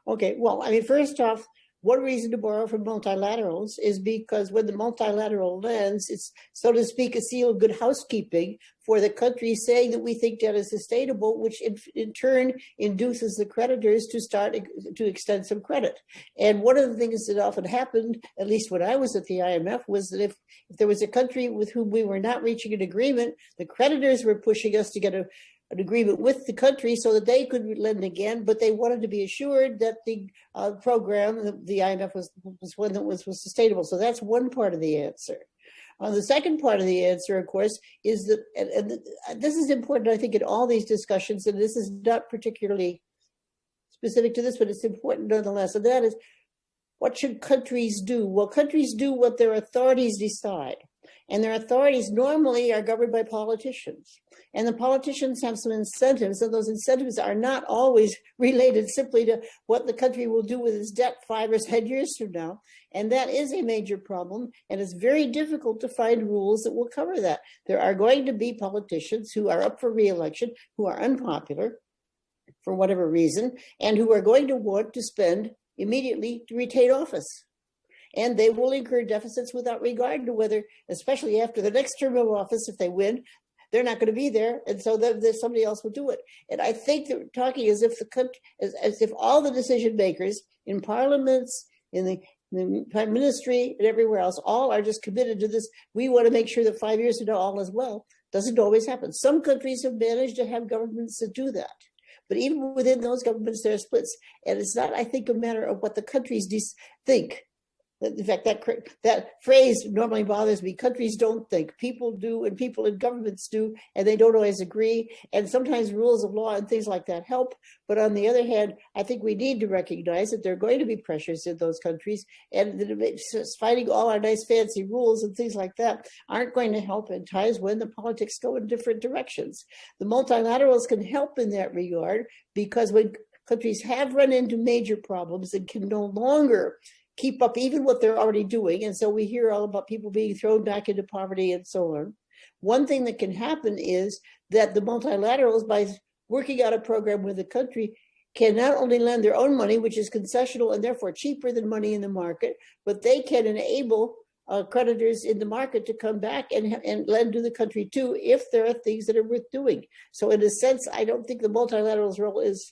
Okay, well, I mean, first off, one reason to borrow from multilaterals is because when the multilateral lends, it's, so to speak, a seal of good housekeeping for the country saying that we think debt is sustainable, which in turn induces the creditors to start to extend some credit. And one of the things that often happened, at least when I was at the IMF, was that if there was a country with whom we were not reaching an agreement, the creditors were pushing us to get an agreement with the country so that they could lend again, but they wanted to be assured that the program, the IMF was one that was sustainable. So that's one part of the answer. The second part of the answer, of course, is that, and this is important, I think, in all these discussions, and this is not particularly specific to this, but it's important nonetheless, and that is, what should countries do? Well, countries do what their authorities decide. And their authorities normally are governed by politicians. And the politicians have some incentives, and those incentives are not always related simply to what the country will do with its debt 5 or 10 years from now. And that is a major problem, and it's very difficult to find rules that will cover that. There are going to be politicians who are up for re-election, who are unpopular for whatever reason, and who are going to want to spend immediately to retain office. And they will incur deficits without regard to whether, especially after the next term of office, if they win, they're not going to be there, and so somebody else will do it. And I think that we're talking as if the country, as if all the decision makers in parliaments, in the prime ministry, and everywhere else, all are just committed to this. We want to make sure that 5 years from now all is well. Doesn't always happen. Some countries have managed to have governments that do that. But even within those governments, there are splits. And it's not, I think, a matter of what the countries think. In fact, that phrase normally bothers me. Countries don't think. People do, and people in governments do, and they don't always agree. And sometimes rules of law and things like that help. But on the other hand, I think we need to recognize that there are going to be pressures in those countries, and that fighting all our nice fancy rules and things like that aren't going to help in times when the politics go in different directions. The multilaterals can help in that regard, because when countries have run into major problems and can no longer keep up even what they're already doing, and so we hear all about people being thrown back into poverty and so on. One thing that can happen is that the multilaterals, by working out a program with the country, can not only lend their own money, which is concessional and therefore cheaper than money in the market, but they can enable creditors in the market to come back and lend to the country too, if there are things that are worth doing. So in a sense, I don't think the multilaterals' role is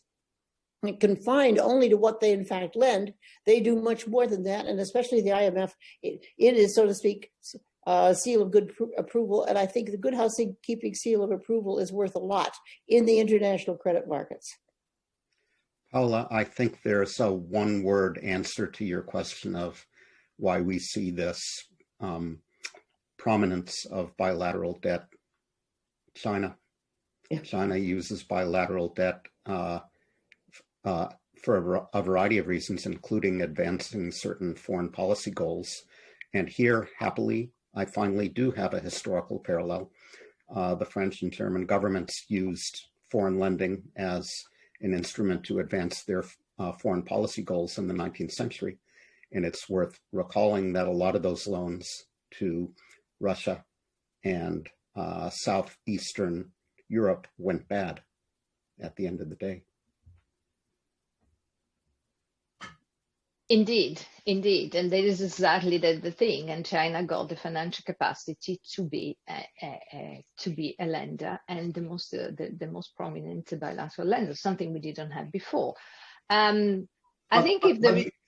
confined only to what they in fact lend. They do much more than that, and especially the IMF, it is, so to speak, a seal of good approval, and I think the good housekeeping seal of approval is worth a lot in the international credit markets. Paula, I think there's a one-word answer to your question of why we see this prominence of bilateral debt. China. Yeah. China uses bilateral debt for a variety of reasons, including advancing certain foreign policy goals. And here, happily, I finally do have a historical parallel. The French and German governments used foreign lending as an instrument to advance their foreign policy goals in the 19th century. And it's worth recalling that a lot of those loans to Russia and Southeastern Europe went bad at the end of the day. Indeed, indeed, and that is exactly the thing. And China got the financial capacity to be a lender, and the most prominent bilateral lender, something we didn't have before. I think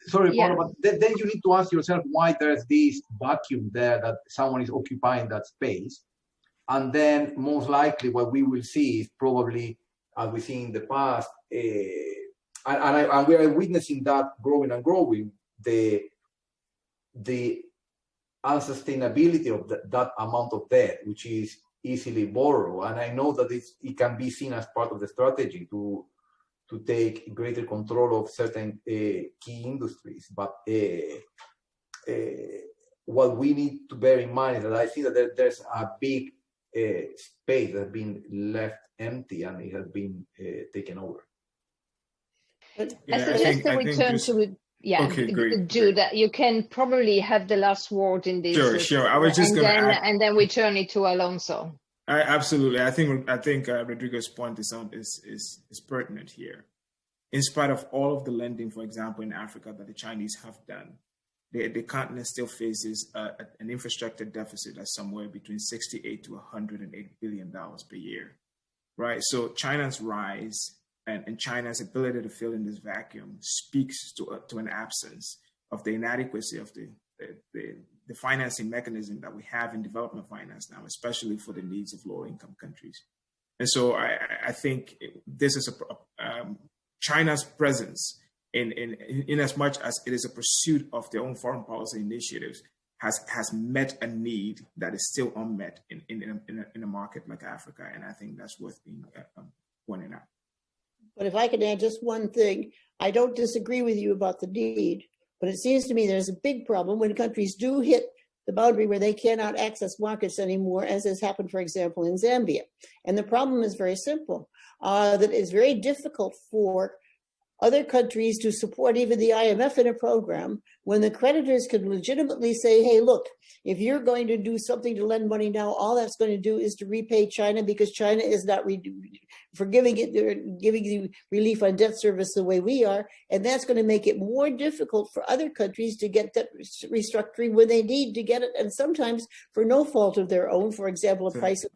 sorry, yeah. Paula, but then you need to ask yourself why there's this vacuum there that someone is occupying that space, and then most likely what we will see is probably, as we see in the past. And we are witnessing that growing and growing, the unsustainability of that amount of debt, which is easily borrowed. And I know that it can be seen as part of the strategy to take greater control of certain key industries. But what we need to bear in mind is that I see that there's a big space that has been left empty and it has been taken over. I suggest that we turn to Jude. You can probably have the last word in this. Sure. I was just going to add, and then we turn it to Alonso. Absolutely. I think Rodrigo's point is pertinent here. in spite of all of the lending, for example, in Africa that the Chinese have done, the continent still faces an infrastructure deficit that's somewhere between $68 to $108 billion per year, right? So China's rise and China's ability to fill in this vacuum speaks to an absence of the inadequacy of the financing mechanism that we have in development finance now, especially for the needs of lower-income countries. And so I think this is China's presence in as much as it is a pursuit of their own foreign policy initiatives has met a need that is still unmet in a market like Africa. And I think that's worth being pointed out. But if I can add just one thing, I don't disagree with you about the need, but it seems to me there's a big problem when countries do hit the boundary where they cannot access markets anymore, as has happened, for example, in Zambia. And the problem is very simple, that it's very difficult for other countries to support even the IMF in a program when the creditors can legitimately say, hey, look, if you're going to do something to lend money now, all that's going to do is to repay China because China is not giving you relief on debt service the way we are. And that's going to make it more difficult for other countries to get debt restructuring when they need to get it. And sometimes for no fault of their own, for example, a price of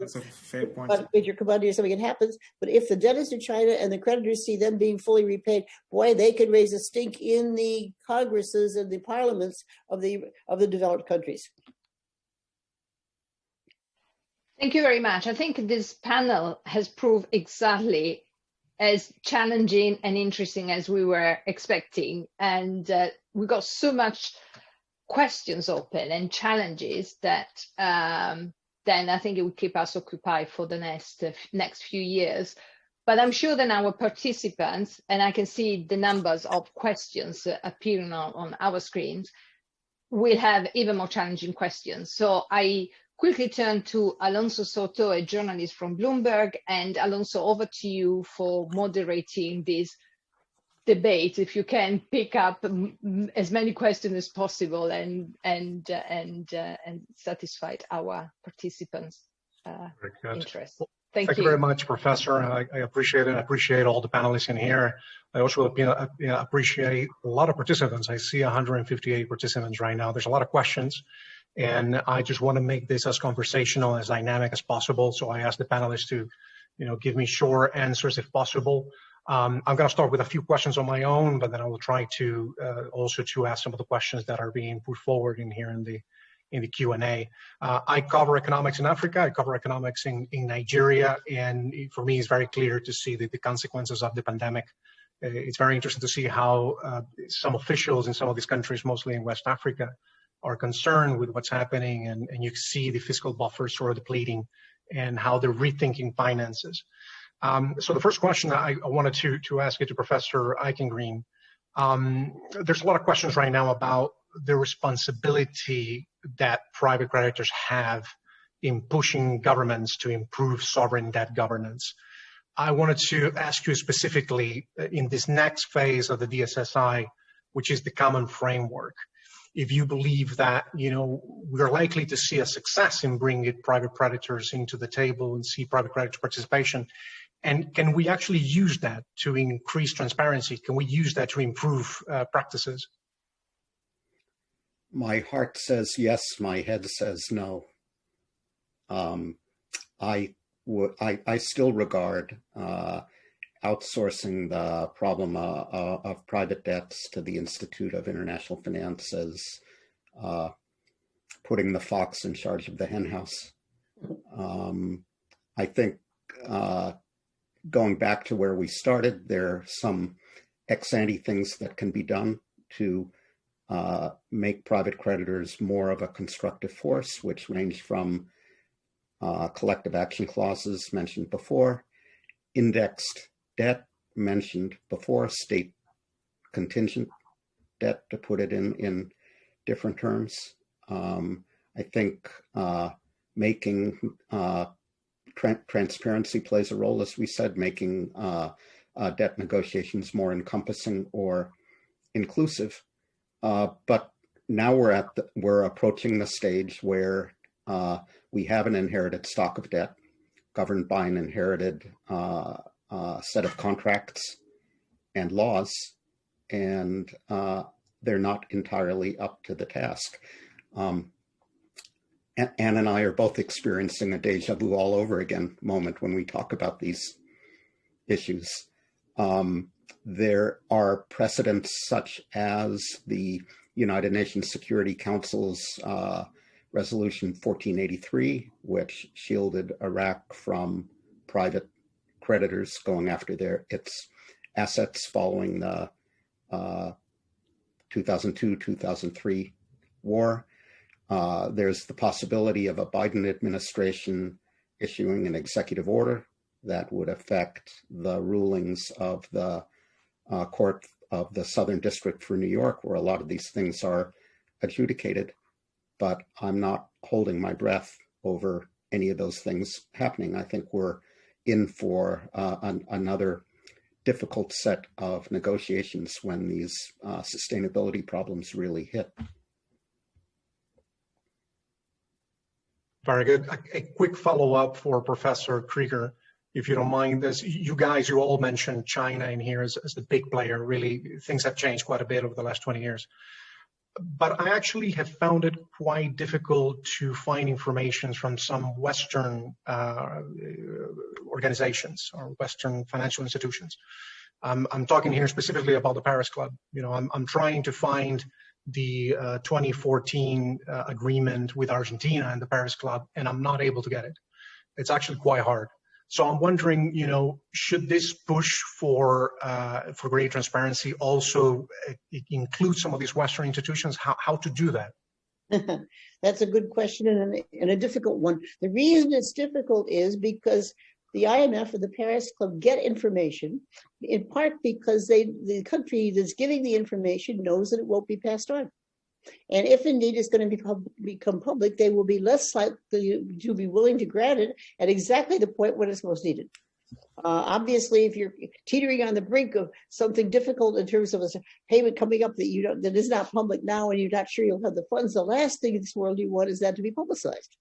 a major commodity or something, it happens. But if the debt is to China and the creditors see them being fully repaid, boy, they could raise a stink in the congresses and the parliaments of the developed countries. Thank you very much. I think this panel has proved exactly as challenging and interesting as we were expecting. And we got so much questions open and challenges that then I think it will keep us occupied for the next few years. But I'm sure that our participants, and I can see the numbers of questions appearing on our screens, will have even more challenging questions. So I quickly turn to Alonso Soto, a journalist from Bloomberg. And Alonso, over to you for moderating this debate. If you can pick up as many questions as possible and satisfy our participants' interest. Thank you very much, Professor. I appreciate it. I appreciate all the panelists in here. I also appreciate a lot of participants. I see 158 participants right now. There's a lot of questions, and I just want to make this as conversational, as dynamic as possible. So I ask the panelists to, give me short answers if possible. I'm going to start with a few questions on my own, but then I will try to also to ask some of the questions that are being put forward in here in the Q&A. I cover economics in Africa, I cover economics in Nigeria, and for me it's very clear to see the consequences of the pandemic. It's very interesting to see how some officials in some of these countries, mostly in West Africa, are concerned with what's happening, and you see the fiscal buffers sort of depleting and how they're rethinking finances. So the first question I wanted to ask you to Professor Eichengreen, there's a lot of questions right now about the responsibility that private creditors have in pushing governments to improve sovereign debt governance. I wanted to ask you specifically in this next phase of the DSSI, which is the common framework, if you believe that, we're likely to see a success in bringing private creditors into the table and see private creditor participation. And can we actually use that to increase transparency? Can we use that to improve practices? My heart says yes, my head says no. I still regard outsourcing the problem of private debts to the Institute of International Finance as putting the fox in charge of the henhouse. I think going back to where we started, there are some ex-ante things that can be done to make private creditors more of a constructive force, which range from collective action clauses mentioned before, indexed debt mentioned before, state contingent debt, to put it in different terms. I think making transparency plays a role, as we said, making debt negotiations more encompassing or inclusive. But now we're approaching the stage where we have an inherited stock of debt governed by an inherited set of contracts. and laws, and they're not entirely up to the task. Anne and I are both experiencing a deja vu all over again moment when we talk about these issues. There are precedents such as the United Nations Security Council's Resolution 1483, which shielded Iraq from private creditors going after its assets following the 2002-2003 war. There's the possibility of a Biden administration issuing an executive order that would affect the rulings of the Court of the Southern District for New York, where a lot of these things are adjudicated. But I'm not holding my breath over any of those things happening. I think we're in for another difficult set of negotiations when these sustainability problems really hit. Very good. A quick follow-up for Professor Krieger, if you don't mind. As you all mentioned China in here as the big player. Really, things have changed quite a bit over the last 20 years. But I actually have found it quite difficult to find information from some Western organizations or Western financial institutions. I'm talking here specifically about the Paris Club. I'm trying to find the 2014 agreement with Argentina and the Paris Club, and I'm not able to get it. It's actually quite hard. So I'm wondering, should this push for greater transparency also include some of these Western institutions? How to do that? That's a good question and a difficult one. The reason it's difficult is because the IMF and the Paris Club get information, in part because the country that's giving the information knows that it won't be passed on. And if indeed it's going to become public, they will be less likely to be willing to grant it at exactly the point when it's most needed. Obviously, if you're teetering on the brink of something difficult in terms of a payment coming up that is not public now and you're not sure you'll have the funds, the last thing in this world you want is that to be publicized.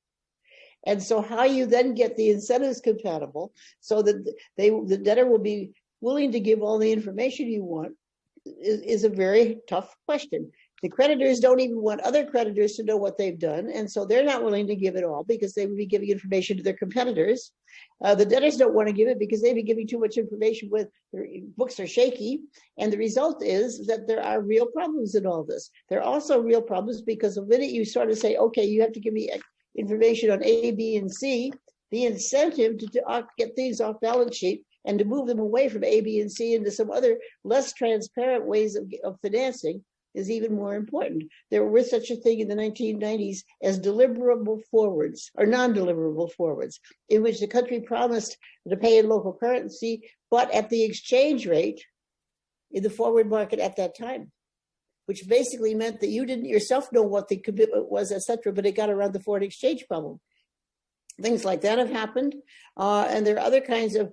And so how you then get the incentives compatible so that the debtor will be willing to give all the information you want is a very tough question. The creditors don't even want other creditors to know what they've done, and so they're not willing to give it all because they would be giving information to their competitors. The debtors don't want to give it because they've been giving too much information when their books are shaky, and the result is that there are real problems in all this. There are also real problems because the minute you sort of say, okay, you have to give me information on A, B, and C, the incentive to get things off balance sheet and to move them away from A, B, and C into some other less transparent ways of financing is even more important. There was such a thing in the 1990s as deliverable forwards or non-deliverable forwards, in which the country promised to pay in local currency, but at the exchange rate in the forward market at that time, which basically meant that you didn't yourself know what the commitment was, etc., but it got around the foreign exchange problem. Things like that have happened, and there are other kinds of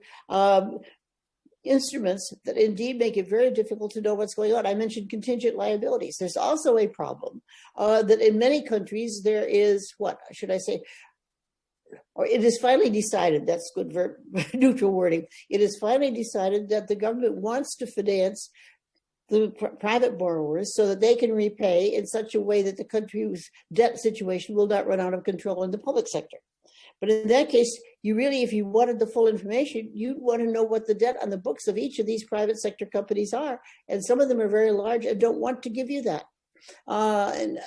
instruments that indeed make it very difficult to know what's going on. I mentioned contingent liabilities. There's also a problem that in many countries there is, what should I say, or it is finally decided, that's good neutral wording, it is finally decided that the government wants to finance the private borrowers so that they can repay in such a way that the country's debt situation will not run out of control in the public sector. But in that case, you really, if you wanted the full information, you'd want to know what the debt on the books of each of these private sector companies are. And some of them are very large and don't want to give you that. And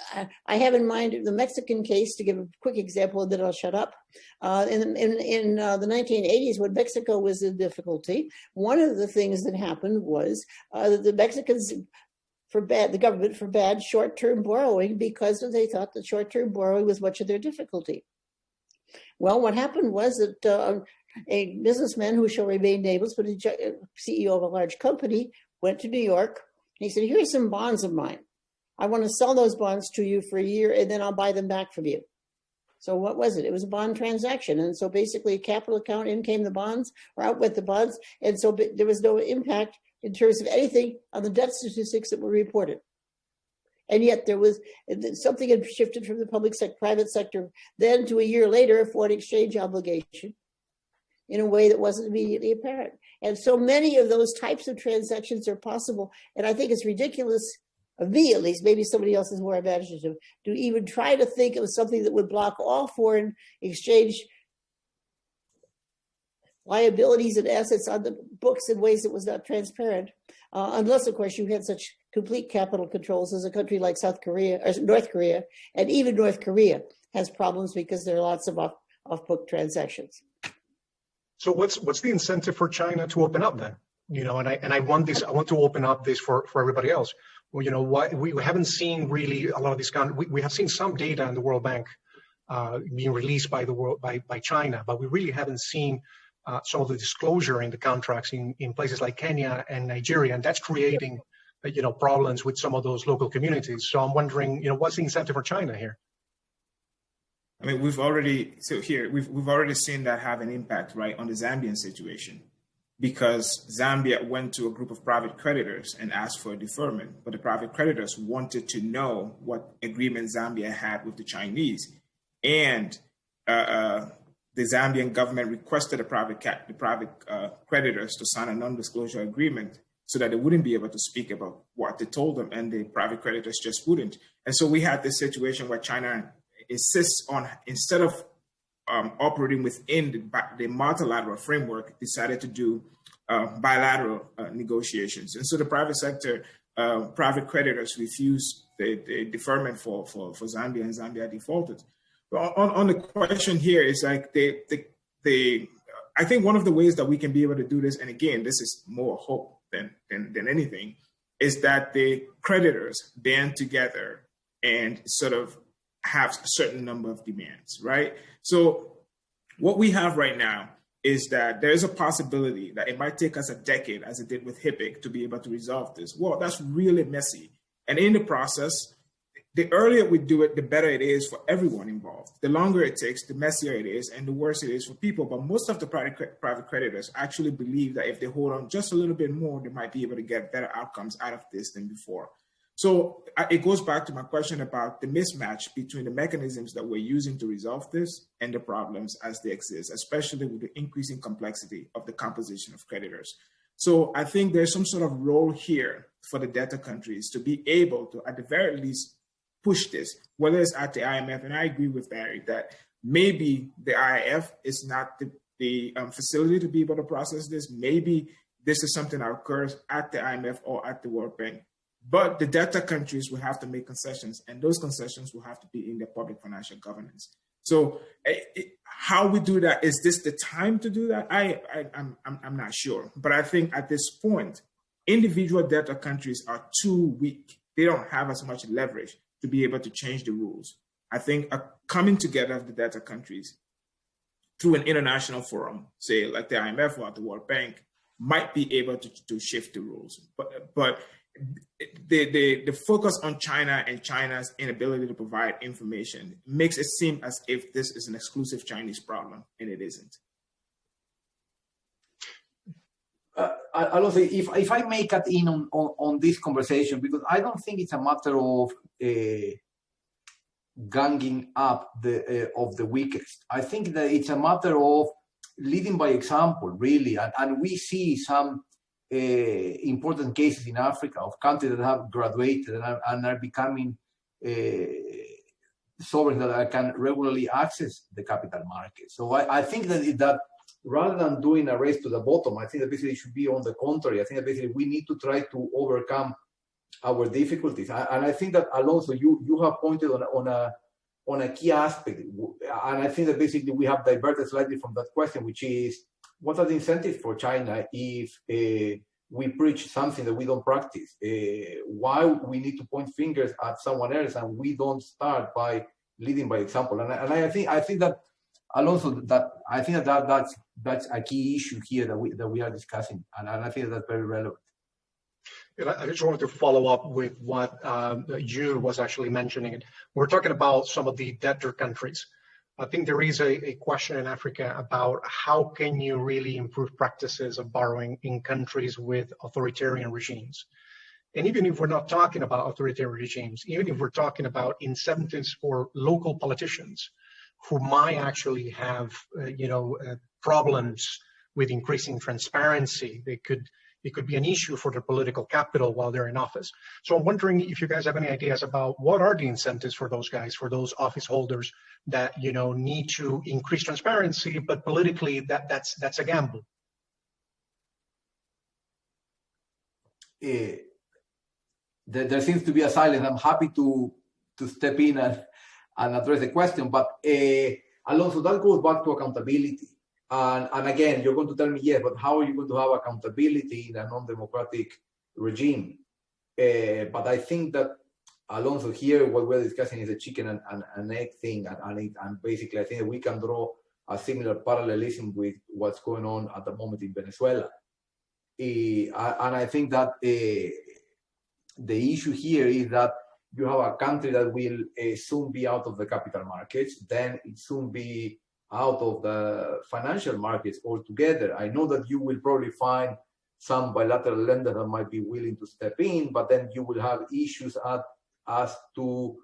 I have in mind the Mexican case, to give a quick example, and then I'll shut up. In the 1980s, when Mexico was in difficulty, one of the things that happened was that the Mexicans the government forbade short-term borrowing because they thought that short-term borrowing was much of their difficulty. Well, what happened was that a businessman who shall remain nameless, but a CEO of a large company, went to New York. And he said, here's some bonds of mine. I want to sell those bonds to you for a year, and then I'll buy them back from you. So what was it? It was a bond transaction. And so basically a capital account, in came the bonds, or out went the bonds. And so there was no impact in terms of anything on the debt statistics that were reported. And yet there was something had shifted from the private sector then to a year later, a foreign exchange obligation in a way that wasn't immediately apparent. And so many of those types of transactions are possible. And I think it's ridiculous, of me at least, maybe somebody else is more imaginative, to even try to think of something that would block all foreign exchange liabilities and assets on the books in ways that was not transparent, unless, of course, you had such complete capital controls as a country like South Korea or North Korea, and even North Korea has problems because there are lots of off-book transactions. So what's the incentive for China to open up then? You know, and I want to open up this for everybody else. Well, you know, we haven't seen really a lot of these we have seen some data in the World Bank being released by China, but we really haven't seen some of the disclosure in the contracts in places like Kenya and Nigeria, and that's creating problems with some of those local communities. So I'm wondering, what's the incentive for China here? I mean, we've already seen that have an impact, right, on the Zambian situation, because Zambia went to a group of private creditors and asked for a deferment, but the private creditors wanted to know what agreement Zambia had with the Chinese, and the Zambian government requested the private creditors to sign a non-disclosure agreement so that they wouldn't be able to speak about what they told them, and the private creditors just wouldn't. And so we had this situation where China insists on, instead of operating within the multilateral framework, decided to do bilateral negotiations. And so the private sector, private creditors refused the deferment for Zambia, and Zambia defaulted. On the question here is like I think one of the ways that we can be able to do this, and again, this is more hope than anything, is that the creditors band together and sort of have a certain number of demands, right? So what we have right now is that there is a possibility that it might take us a decade, as it did with HIPIC, to be able to resolve this. Well, that's really messy. And in the process, the earlier we do it, the better it is for everyone involved. The longer it takes, the messier it is, and the worse it is for people. But most of the private creditors actually believe that if they hold on just a little bit more, they might be able to get better outcomes out of this than before. So it goes back to my question about the mismatch between the mechanisms that we're using to resolve this and the problems as they exist, especially with the increasing complexity of the composition of creditors. So I think there's some sort of role here for the debtor countries to be able to, at the very least, push this, whether it's at the IMF. And I agree with Barry that maybe the IIF is not the facility to be able to process this. Maybe this is something that occurs at the IMF or at the World Bank. But the debtor countries will have to make concessions, and those concessions will have to be in their public financial governance. So how we do that, is this the time to do that? I'm not sure. But I think at this point, individual debtor countries are too weak. They don't have as much leverage to be able to change the rules. I think a coming together of the debtor countries through an international forum, say like the IMF or the World Bank, might be able to shift the rules. But the focus on China and China's inability to provide information makes it seem as if this is an exclusive Chinese problem, and it isn't. Alonso, if I may cut in on this conversation, because I don't think it's a matter of ganging up of the weakest. I think that it's a matter of leading by example, really, and we see some important cases in Africa of countries that have graduated and are becoming sovereigns that can regularly access the capital market. So I think that rather than doing a race to the bottom, I think that basically it should be on the contrary. I think that basically we need to try to overcome our difficulties. And I think that, Alonso, you have pointed on a key aspect. And I think that basically we have diverted slightly from that question, which is, what are the incentives for China if we preach something that we don't practice? Why we need to point fingers at someone else and we don't start by leading by example? And I think that, Alonso, that's a key issue here that we are discussing, and I think that's very relevant. I just wanted to follow up with what you was actually mentioning. We're talking about some of the debtor countries. I think there is a question in Africa about how can you really improve practices of borrowing in countries with authoritarian regimes. And even if we're not talking about authoritarian regimes, even if we're talking about incentives for local politicians who might actually have, problems with increasing transparency, it could be an issue for the political capital while they're in office. So I'm wondering if you guys have any ideas about what are the incentives for those guys, for those office holders that need to increase transparency, but politically that's a gamble. There seems to be a silence. I'm happy to step in and address the question, but Alonso, that goes back to accountability. And again, you're going to tell me, yes, but how are you going to have accountability in a non-democratic regime? But I think that, Alonso, here what we're discussing is a chicken and egg thing. And basically, I think that we can draw a similar parallelism with what's going on at the moment in Venezuela. And I think that the issue here is that you have a country that will soon be out of the capital markets, then it soon be out of the financial markets altogether. I know that you will probably find some bilateral lenders that might be willing to step in, but then you will have issues as to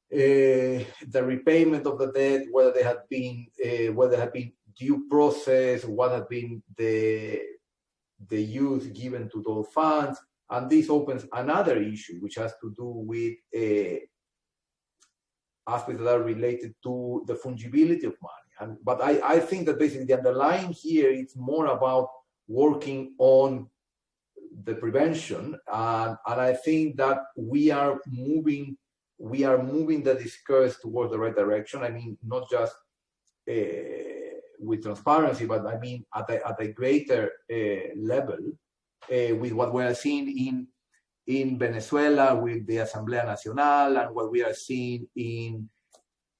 the repayment of the debt, whether there had been due process, what had been the use given to those funds. And this opens another issue, which has to do with aspects that are related to the fungibility of money. But I think that basically the underlying here is more about working on the prevention. And I think that we are moving the discourse towards the right direction. I mean, not just with transparency, but I mean at a greater level. With what we are seeing in Venezuela with the Asamblea Nacional, and what we are seeing in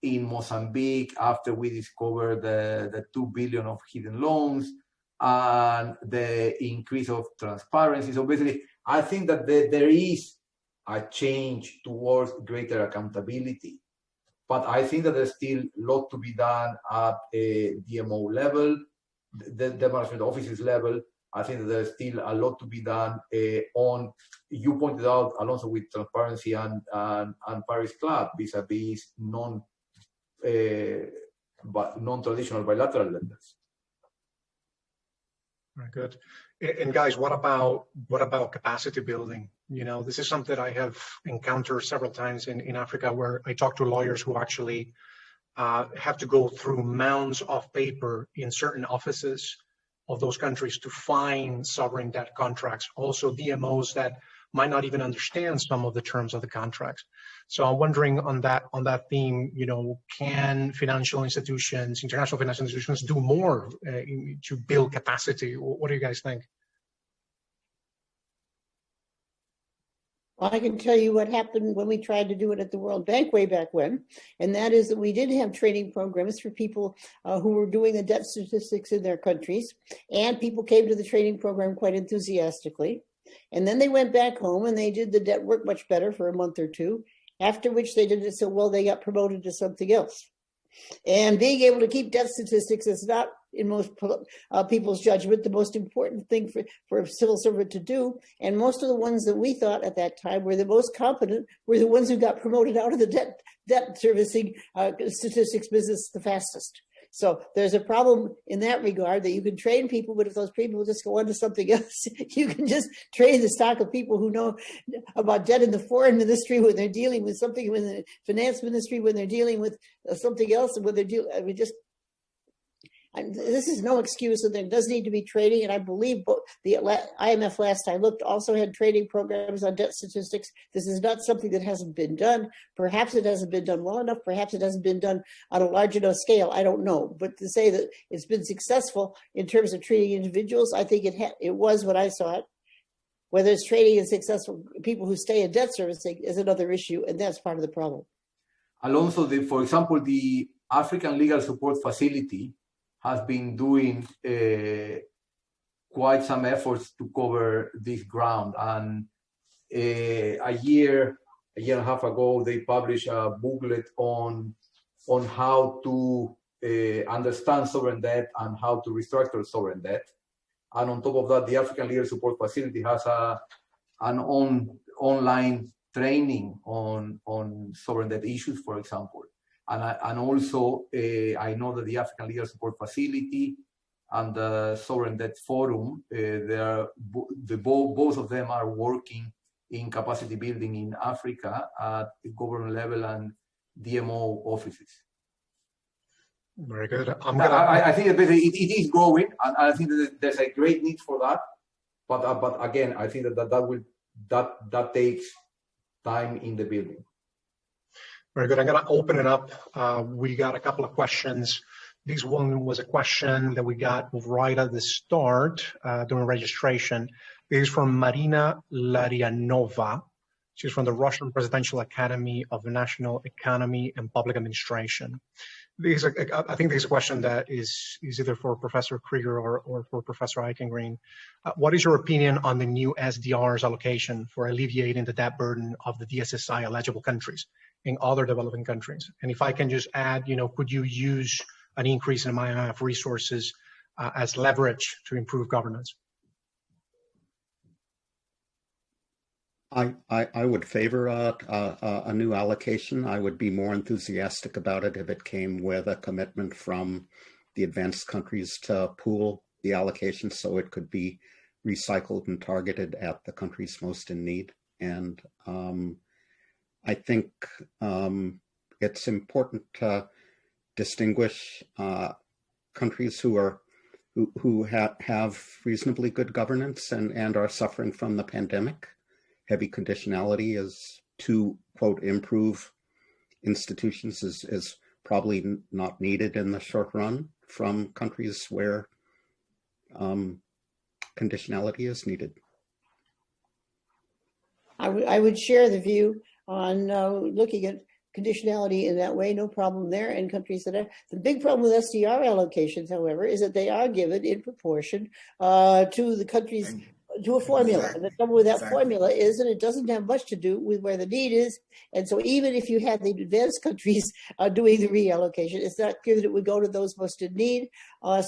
Mozambique after we discovered the 2 billion of hidden loans and the increase of transparency. So basically, I think that there is a change towards greater accountability. But I think that there's still a lot to be done at a DMO level, the management offices level. I think that there's still a lot to be done on, you pointed out, Alonso, with transparency and Paris Club vis-a-vis non-traditional bilateral lenders. Very good. And guys, what about capacity building? This is something that I have encountered several times in Africa, where I talk to lawyers who actually have to go through mounds of paper in certain offices of those countries to find sovereign debt contracts, also DMOs that might not even understand some of the terms of the contracts. So I'm wondering on that theme, can financial institutions, international financial institutions, do more to build capacity? What do you guys think? Well, I can tell you what happened when we tried to do it at the World Bank way back when, and that is that we did have training programs for people who were doing the debt statistics in their countries, and people came to the training program quite enthusiastically. And then they went back home and they did the debt work much better for a month or two, after which they did it so well they got promoted to something else. And being able to keep debt statistics is not, in most people's judgment, the most important thing for a civil servant to do. And most of the ones that we thought at that time were the most competent were the ones who got promoted out of the debt servicing statistics business the fastest. So there's a problem in that regard, that you can train people, but if those people just go on to something else, you can just train the stock of people who know about debt in the foreign ministry when they're dealing with something, in the finance ministry when they're dealing with something else, and when they're dealing, this is no excuse, and there does need to be training. And I believe the IMF, last I looked, also had training programs on debt statistics. This is not something that hasn't been done. Perhaps it hasn't been done well enough. Perhaps it hasn't been done on a large enough scale. I don't know. But to say that it's been successful in terms of treating individuals, I think it was when I saw it. Whether it's training and successful people who stay in debt servicing is another issue, and that's part of the problem. Alonso, for example, the African Legal Support Facility has been doing quite some efforts to cover this ground. And a year and a half ago, they published a booklet on how to understand sovereign debt and how to restructure sovereign debt. And on top of that, the African Legal Support Facility has an online training on sovereign debt issues, for example. And also, I know that the African Legal Support Facility and the Sovereign Debt Forum. Both of them are working in capacity building in Africa at the government level and DMO offices. Very good. I think it is growing, and I think that there's a great need for that. But again, I think that takes time in the building. Very good. I'm going to open it up. We got a couple of questions. This one was a question that we got right at the start during registration. This is from Marina Larianova. She's from the Russian Presidential Academy of National Economy and Public Administration. I think this is a question that is either for Professor Krieger or for Professor Eichengreen. What is your opinion on the new SDR's allocation for alleviating the debt burden of the DSSI eligible countries in other developing countries? And if I can just add, could you use an increase in IMF resources as leverage to improve governance? I would favor a new allocation. I would be more enthusiastic about it if it came with a commitment from the advanced countries to pool the allocation so it could be recycled and targeted at the countries most in need. And I think it's important to distinguish countries who have reasonably good governance and are suffering from the pandemic. Heavy conditionality is to, quote, improve institutions is probably not needed in the short run from countries where conditionality is needed. I would share the view on looking at conditionality in that way, no problem there in countries that are. The big problem with SDR allocations, however, is that they are given in proportion to the countries, to a formula. Exactly. And the trouble with that formula is that it doesn't have much to do with where the need is. And so even if you had the advanced countries doing the reallocation, it's not clear that it would go to those most in need.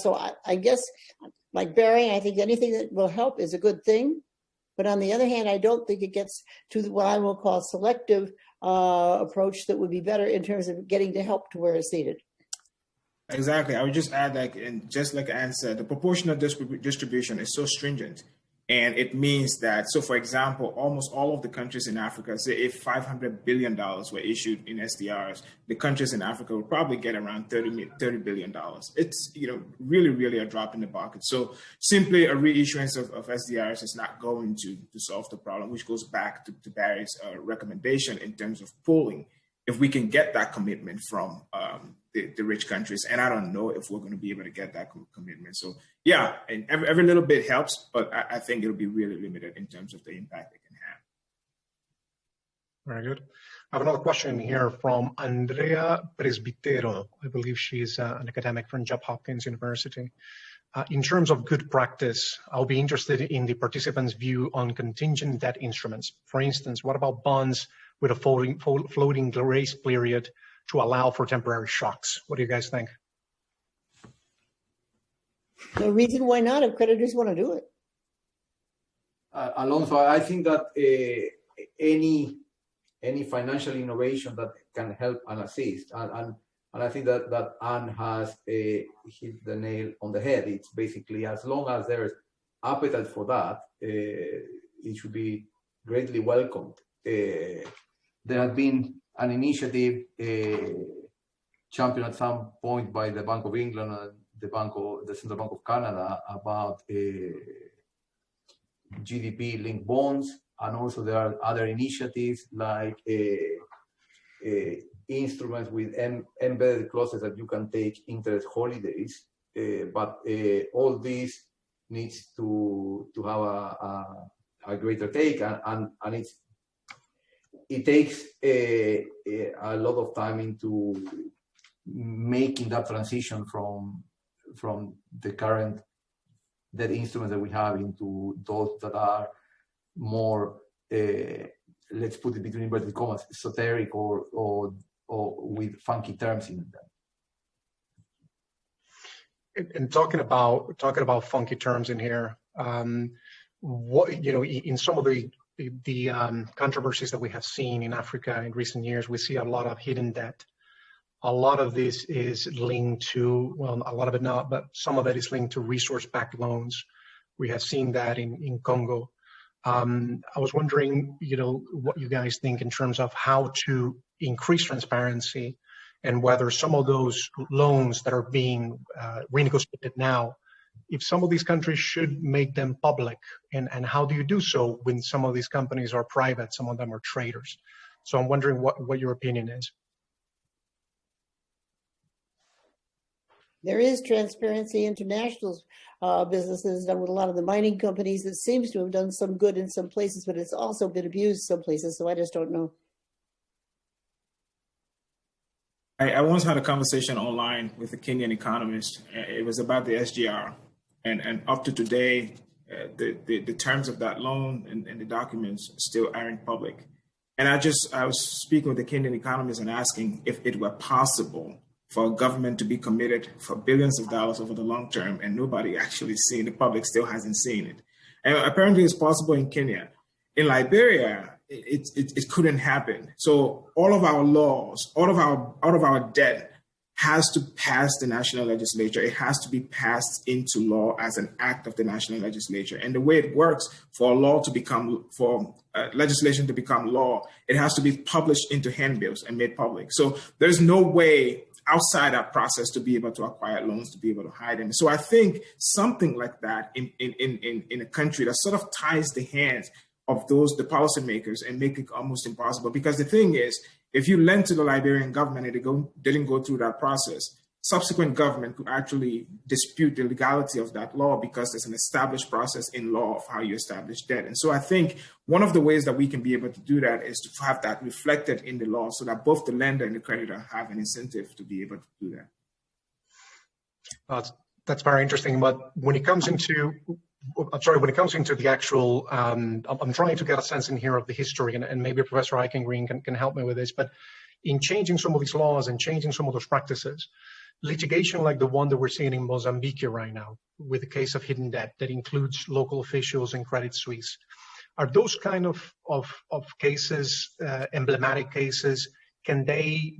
So I guess, like Barry, I think anything that will help is a good thing. But on the other hand, I don't think it gets to what I will call selective approach that would be better in terms of getting to help to where it's needed. Exactly. I would just add that, and just like Anne said, the proportional distribution is so stringent. And it means that, so for example, almost all of the countries in Africa, say if $500 billion were issued in SDRs, the countries in Africa would probably get around $30 billion. It's, really, really a drop in the bucket. So simply a reissuance of SDRs is not going to solve the problem, which goes back to Barry's recommendation in terms of pooling. If we can get that commitment from the rich countries, and I don't know if we're going to be able to get that commitment. So yeah, and every little bit helps, but I think it'll be really limited in terms of the impact it can have. Very good. I have another question here from Andrea Presbitero. I believe she's an academic from Johns Hopkins University. In terms of good practice, I'll be interested in the participants' view on contingent debt instruments. For instance, what about bonds with a floating grace period to allow for temporary shocks? What do you guys think? No reason why not if creditors want to do it. Alonso, I think that any financial innovation that can help and assist, and I think that Anne has hit the nail on the head. It's basically, as long as there's appetite for that, it should be greatly welcomed. There has been an initiative championed at some point by the Bank of England and the Central Bank of Canada about GDP-linked bonds, and also there are other initiatives like instruments with embedded clauses that you can take interest holidays. But all this needs to have a greater take, and it takes a lot of time into making that transition from the current debt instruments that we have into those that are more, let's put it between inverted commas, esoteric or with funky terms in them. And talking about funky terms in here, what in some of the controversies that we have seen in Africa in recent years, we see a lot of hidden debt. a lot of this is linked to, well, a lot of it not, but some of it is linked to resource-backed loans. We have seen that in Congo. I was wondering, what you guys think in terms of how to increase transparency and whether some of those loans that are being renegotiated now, if some of these countries should make them public, and how do you do so when some of these companies are private, some of them are traders? So I'm wondering what your opinion is. There is Transparency International's businesses done with a lot of the mining companies that seems to have done some good in some places, but it's also been abused some places, so I just don't know. I once had a conversation online with a Kenyan economist. It was about the SGR. And up to today, the terms of that loan and the documents still aren't public. And I was speaking with the Kenyan economist and asking if it were possible for a government to be committed for billions of dollars over the long term, and nobody actually seen, the public still hasn't seen it. And apparently it's possible in Kenya. In Liberia, it couldn't happen. So all of our laws, all of our debt has to pass the national legislature. It has to be passed into law as an act of the national legislature. And the way it works for legislation to become law, it has to be published into handbills and made public. So there's no way outside that process to be able to acquire loans, to be able to hide them. So I think something like that in a country that sort of ties the hands of the policymakers and make it almost impossible. Because the thing is, if you lend to the Liberian government and they didn't go through that process, subsequent government could actually dispute the legality of that law because there's an established process in law of how you establish debt. And so I think one of the ways that we can be able to do that is to have that reflected in the law so that both the lender and the creditor have an incentive to be able to do that. That's very interesting. But when it comes into the actual, I'm trying to get a sense in here of the history, and maybe Professor Eichengreen can help me with this, but in changing some of these laws and changing some of those practices, litigation like the one that we're seeing in Mozambique right now, with the case of hidden debt that includes local officials and Credit Suisse, are those kind of cases, emblematic cases? Can they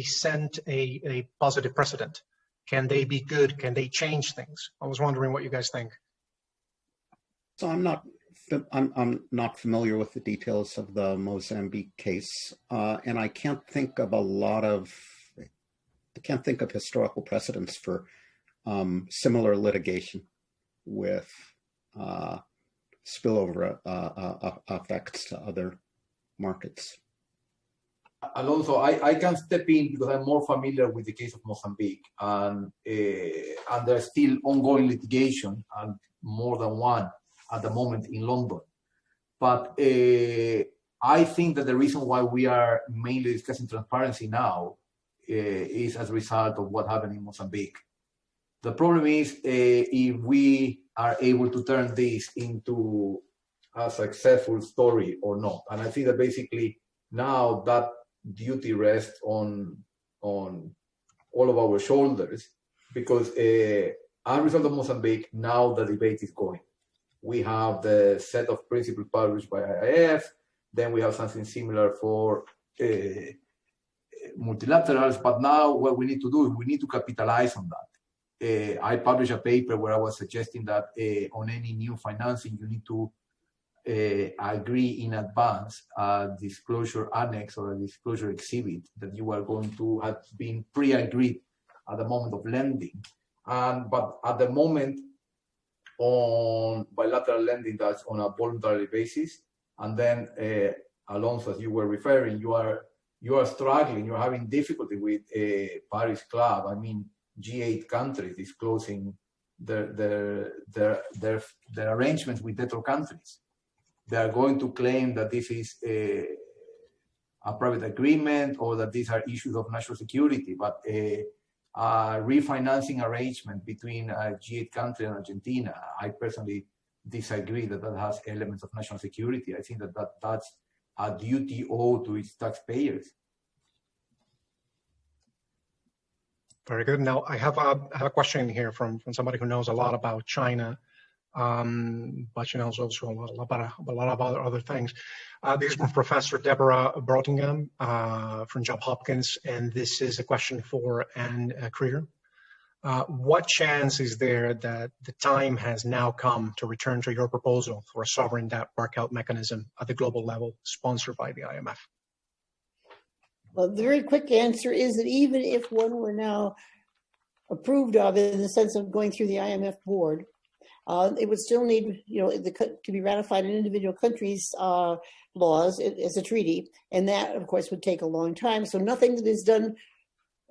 send a positive precedent? Can they be good? Can they change things? I was wondering what you guys think. So I'm not familiar with the details of the Mozambique case, and I can't think of historical precedents for similar litigation with spillover effects to other markets. Alonso, I can step in because I'm more familiar with the case of Mozambique, and there's still ongoing litigation, and more than one at the moment in London. But I think that the reason why we are mainly discussing transparency now is as a result of what happened in Mozambique. The problem is if we are able to turn this into a successful story or not. And I think that basically now that duty rests on all of our shoulders, because as a result of Mozambique, now the debate is going. We have the set of principles published by IIF, then we have something similar for multilaterals, but now what we need to do is we need to capitalize on that. I published a paper where I was suggesting that on any new financing, you need to agree in advance a disclosure annex or a disclosure exhibit that you are going to have been pre-agreed at the moment of lending. But at the moment on bilateral lending, that's on a voluntary basis. And then, Alonso, as you were referring, you are struggling, you're having difficulty with Paris Club. I mean, G8 countries disclosing their arrangements with debtor countries. They are going to claim that this is a private agreement or that these are issues of national security, but a refinancing arrangement between a G8 country and Argentina, I personally disagree that has elements of national security. I think that's a duty owed to its taxpayers. Very good. Now I have a question here from somebody who knows a lot about China. but there's also a lot of other things. This is from Professor Deborah Brotingham from Johns Hopkins, and this is a question for Anne Krieger. What chance is there that the time has now come to return to your proposal for a sovereign debt workout mechanism at the global level sponsored by the IMF? Well, the very quick answer is that even if one were now approved of in the sense of going through the IMF board, it would still need, to be ratified in individual countries' laws as a treaty, and that, of course, would take a long time. So nothing that is done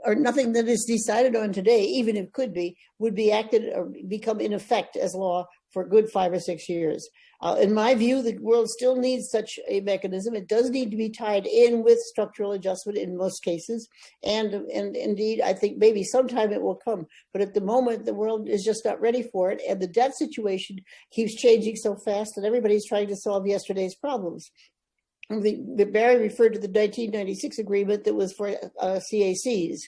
or nothing that is decided on today, even if it could be, would be acted or become in effect as law for a good 5 or 6 years. In my view, the world still needs such a mechanism. It does need to be tied in with structural adjustment in most cases. And indeed, I think maybe sometime it will come. But at the moment, the world is just not ready for it. And the debt situation keeps changing so fast that everybody's trying to solve yesterday's problems. Barry referred to the 1996 agreement that was for CACs,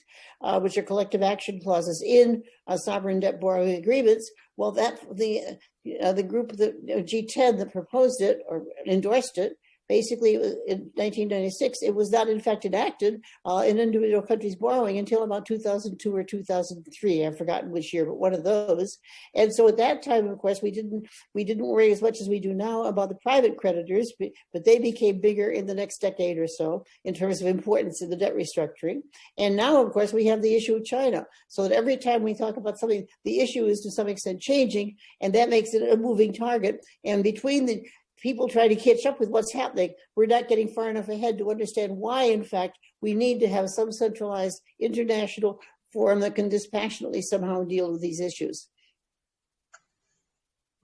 which are collective action clauses in sovereign debt borrowing agreements. Well, the group, the G10 that proposed it or endorsed it, basically in 1996, it was not in fact enacted in individual countries borrowing until about 2002 or 2003. I've forgotten which year, but one of those. And so at that time, of course, we didn't worry as much as we do now about the private creditors, but they became bigger in the next decade or so in terms of importance in the debt restructuring. And now, of course, we have the issue of China. So that every time we talk about something, the issue is to some extent changing, and that makes it a moving target. And between the people trying to catch up with what's happening, we're not getting far enough ahead to understand why, in fact, we need to have some centralized international forum that can dispassionately somehow deal with these issues.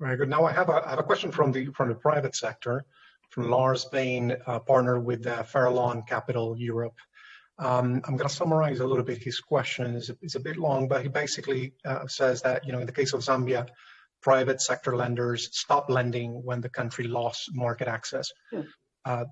Very good. Now I have a question from the private sector, from Lars Bain, partner with Farallon Capital Europe. I'm going to summarize a little bit his question. It's a bit long, but he basically says that, in the case of Zambia, private sector lenders stopped lending when the country lost market access.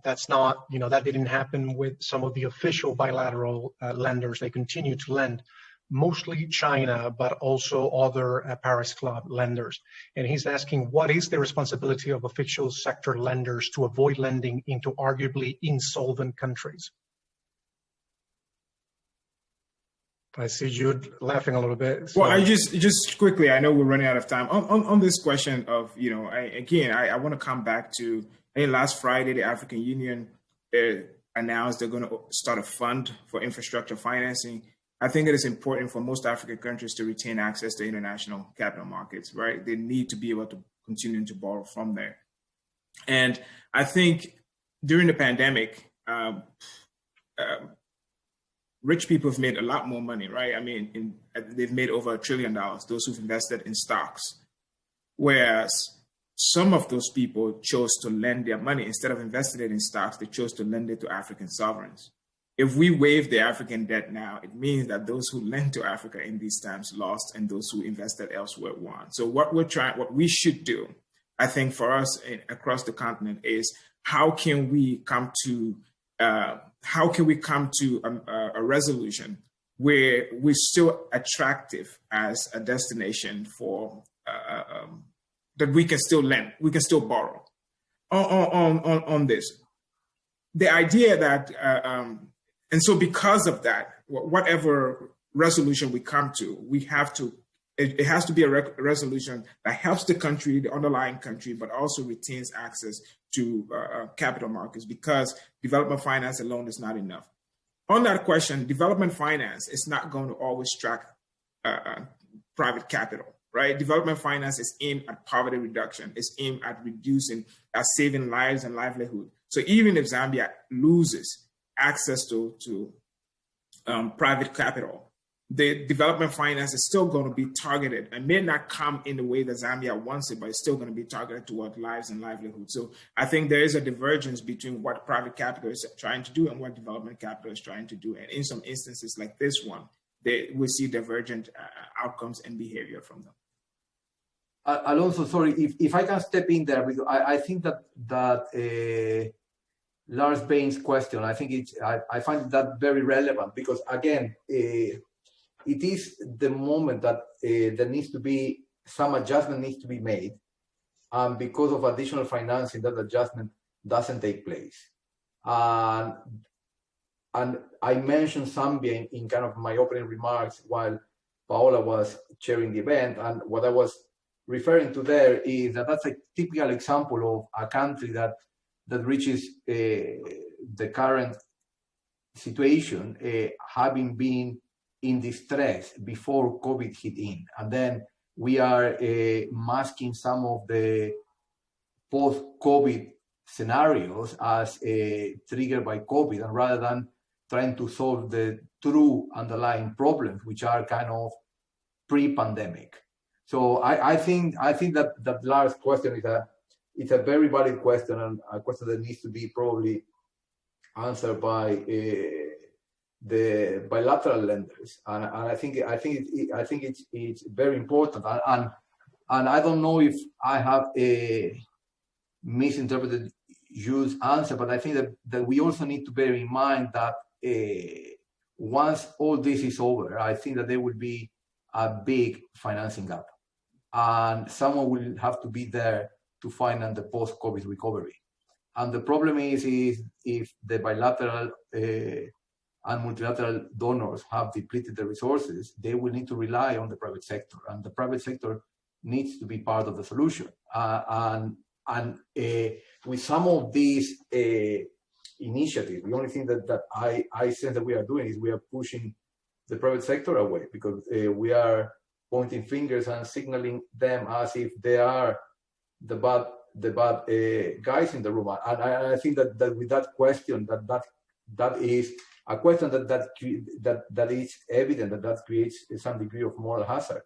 That's not, that didn't happen with some of the official bilateral lenders. They continue to lend, mostly China, but also other Paris Club lenders. And he's asking, what is the responsibility of official sector lenders to avoid lending into arguably insolvent countries? I see Jude laughing a little bit. So. Well, I just quickly, I know we're running out of time on this question of, I want to come back to, I think last Friday, the African Union announced they're going to start a fund for infrastructure financing. I think it is important for most African countries to retain access to international capital markets, right? They need to be able to continue to borrow from there. And I think during the pandemic, rich people have made a lot more money, right? I mean, they've made over $1 trillion, those who've invested in stocks. Whereas some of those people chose to lend their money. Instead of investing it in stocks, they chose to lend it to African sovereigns. If we waive the African debt now, it means that those who lend to Africa in these times lost and those who invested elsewhere won. So what we should do, I think for us across the continent is how can we come to a resolution where we're still attractive as a destination for that we can still lend, we can still borrow on this. The idea that, and so because of that, whatever resolution we come to, it has to be a resolution that helps the country, the underlying country, but also retains access to capital markets, because development finance alone is not enough. On that question, development finance is not going to always track private capital, right? Development finance is aimed at poverty reduction. It's aimed at saving lives and livelihood. So even if Zambia loses access to private capital, the development finance is still going to be targeted and may not come in the way that Zambia wants it, but it's still going to be targeted toward lives and livelihood. So I think there is a divergence between what private capital is trying to do and what development capital is trying to do. And in some instances like this one, we see divergent outcomes and behavior from them. Alonso, sorry, if I can step in there, because I think that Lars Bain's question, I think I find that very relevant, because again, it is the moment that there needs to be some adjustment needs to be made. and because of additional financing, that adjustment doesn't take place. And I mentioned Zambia in kind of my opening remarks while Paola was chairing the event, and what I was referring to there is that that's a typical example of a country that reaches the current situation having been in distress before COVID hit in, and then we are masking some of the post-COVID scenarios as triggered by COVID, and rather than trying to solve the true underlying problems, which are kind of pre-pandemic. So I think that last question is a very valid question, and a question that needs to be probably answered by the bilateral lenders. And I think it's very important. And I don't know if I have a misinterpreted Jules' answer, but I think that we also need to bear in mind that once all this is over, I think that there will be a big financing gap, and someone will have to be there to finance the post-COVID recovery. And the problem is if the bilateral and multilateral donors have depleted the resources, they will need to rely on the private sector, and the private sector needs to be part of the solution. With some of these initiatives, the only thing that I sense that we are doing is we are pushing the private sector away, because we are pointing fingers and signaling them as if they are the bad guys in the room. And I think that with that question, that is a question that is evident that creates some degree of moral hazard.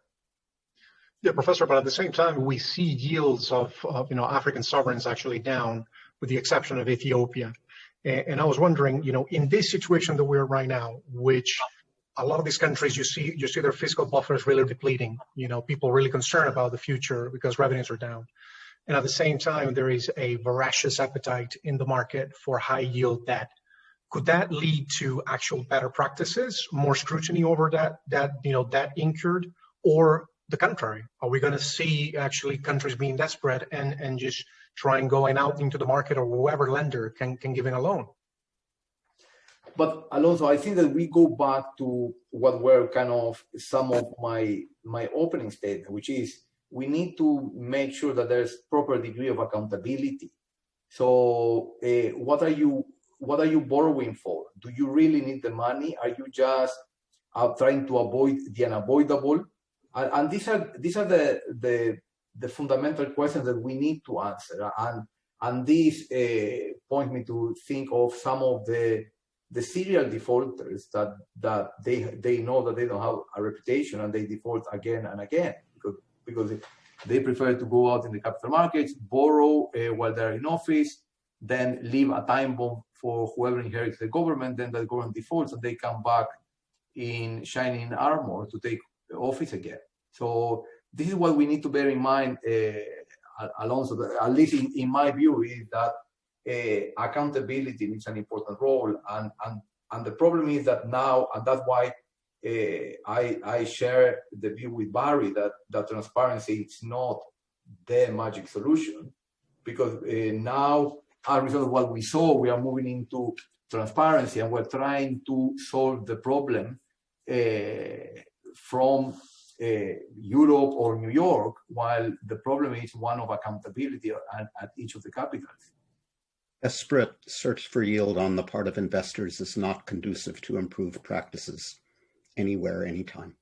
Yeah, Professor, but at the same time, we see yields of African sovereigns actually down, with the exception of Ethiopia. And I was wondering, in this situation that we're right now, which a lot of these countries, you see their fiscal buffers really depleting, people really concerned about the future because revenues are down. And at the same time, there is a voracious appetite in the market for high yield debt. Could that lead to actual better practices, more scrutiny over that incurred, or the contrary? Are we going to see actually countries being desperate and just trying going out into the market, or whoever lender can give in a loan? But Alonso, I think that we go back to what were kind of some of my opening statement, which is we need to make sure that there's proper degree of accountability. So what are you borrowing for? Do you really need the money? Are you just trying to avoid the unavoidable? And these are the fundamental questions that we need to answer. And these point me to think of some of the serial defaulters that they know that they don't have a reputation, and they default again and again because they prefer to go out in the capital markets, borrow while they're in office, then leave a time bomb for whoever inherits the government, then the government defaults, and they come back in shining armor to take office again. So this is what we need to bear in mind, Alonso, at least in my view, is that accountability needs an important role. And the problem is that now, and that's why I share the view with Barry that transparency is not the magic solution, because now, as a result of what we saw, we are moving into transparency, and we're trying to solve the problem from Europe or New York, while the problem is one of accountability at each of the capitals. Desperate search for yield on the part of investors is not conducive to improved practices anywhere, anytime.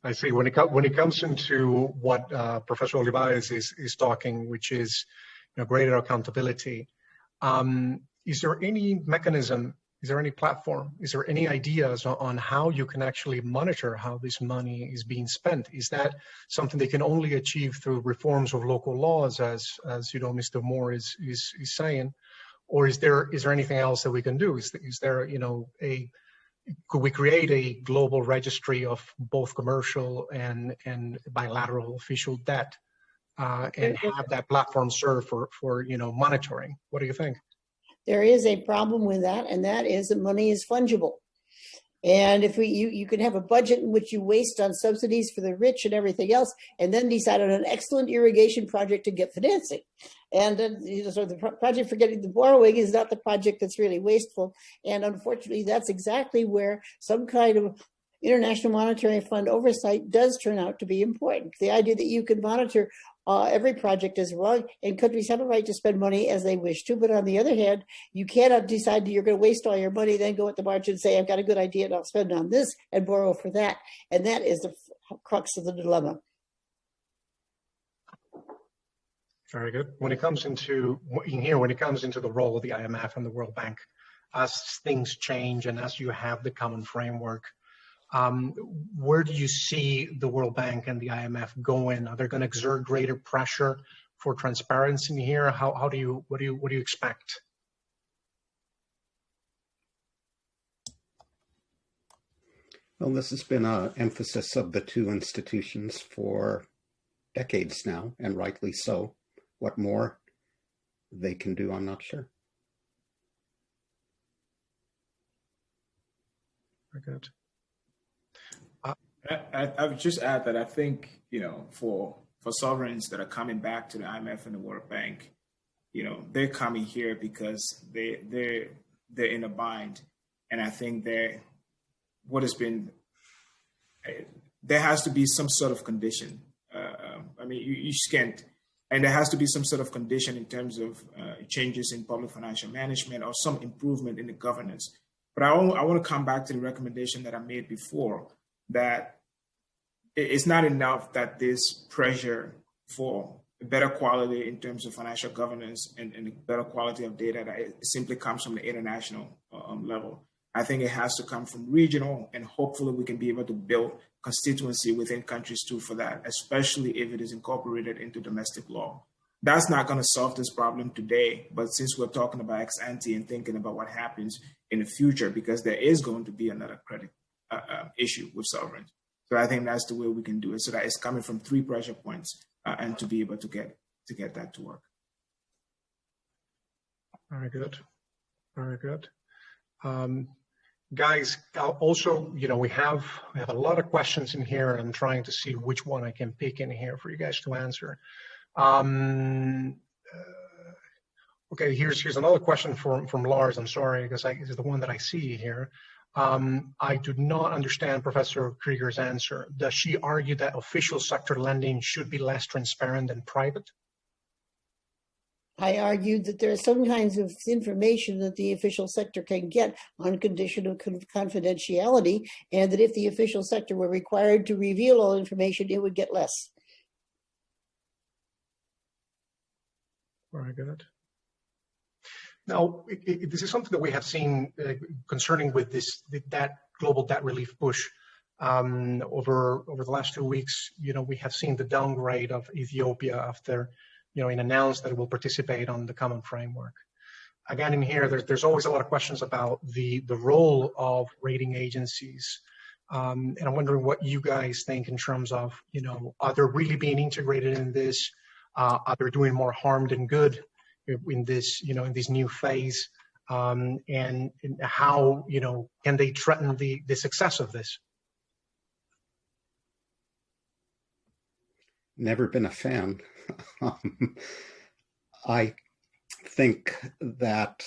I see. When it comes into what Professor Olivares is talking, which is greater accountability, is there any mechanism? Is there any platform? Is there any ideas on how you can actually monitor how this money is being spent? Is that something they can only achieve through reforms of local laws, as Mr. Moore is saying, or is there anything else that we can do? Is there could we create a global registry of both commercial and bilateral official debt, and have that platform serve for monitoring? What do you think? There is a problem with that, and that is that money is fungible. And if you can have a budget in which you waste on subsidies for the rich and everything else, and then decide on an excellent irrigation project to get financing. And then, so the project for getting the borrowing is not the project that's really wasteful. And unfortunately, that's exactly where some kind of International Monetary Fund oversight does turn out to be important. The idea that you can monitor every project is wrong, and countries have a right to spend money as they wish to. But on the other hand, you cannot decide that you're going to waste all your money, then go at the margin and say, I've got a good idea and I'll spend on this and borrow for that. And that is the crux of the dilemma. Very good. When it comes into the role of the IMF and the World Bank, as things change and as you have the common framework, where do you see the World Bank and the IMF going? Are they going to exert greater pressure for transparency in here? What do you expect? Well, this has been an emphasis of the two institutions for decades now, and rightly so. What more they can do, I'm not sure. Very good. I would just add that I think, for sovereigns that are coming back to the IMF and the World Bank, they're coming here because they're in a bind. And I think there has to be some sort of condition. You just can't, and there has to be some sort of condition in terms of changes in public financial management or some improvement in the governance. But I want to come back to the recommendation that I made before, that it's not enough that this pressure for better quality in terms of financial governance and better quality of data, that it simply comes from the international level. I think it has to come from regional, and hopefully we can be able to build constituency within countries too for that, especially if it is incorporated into domestic law. That's not going to solve this problem today, but since we're talking about ex ante and thinking about what happens in the future, because there is going to be another credit issue with sovereigns. So I think that's the way we can do it, so that it's coming from three pressure points and to be able to get that to work. Very good. Very good. Guys, also, we have a lot of questions in here, and I'm trying to see which one I can pick in here for you guys to answer. Okay, here's another question from Lars. I'm sorry, because this is the one that I see here. I do not understand Professor Krieger's answer. Does she argue that official sector lending should be less transparent than private? I argued that there are some kinds of information that the official sector can get on condition of confidentiality, and that if the official sector were required to reveal all information, it would get less. Very good. Now, this is something that we have seen concerning with that global debt relief push over the last 2 weeks. We have seen the downgrade of Ethiopia after it announced that it will participate on the common framework. Again, in here, there's always a lot of questions about the role of rating agencies. And I'm wondering what you guys think in terms of, are they really being integrated in this? Are they doing more harm than good in this, in this new phase? And how, can they threaten the success of this? Never been a fan. I think that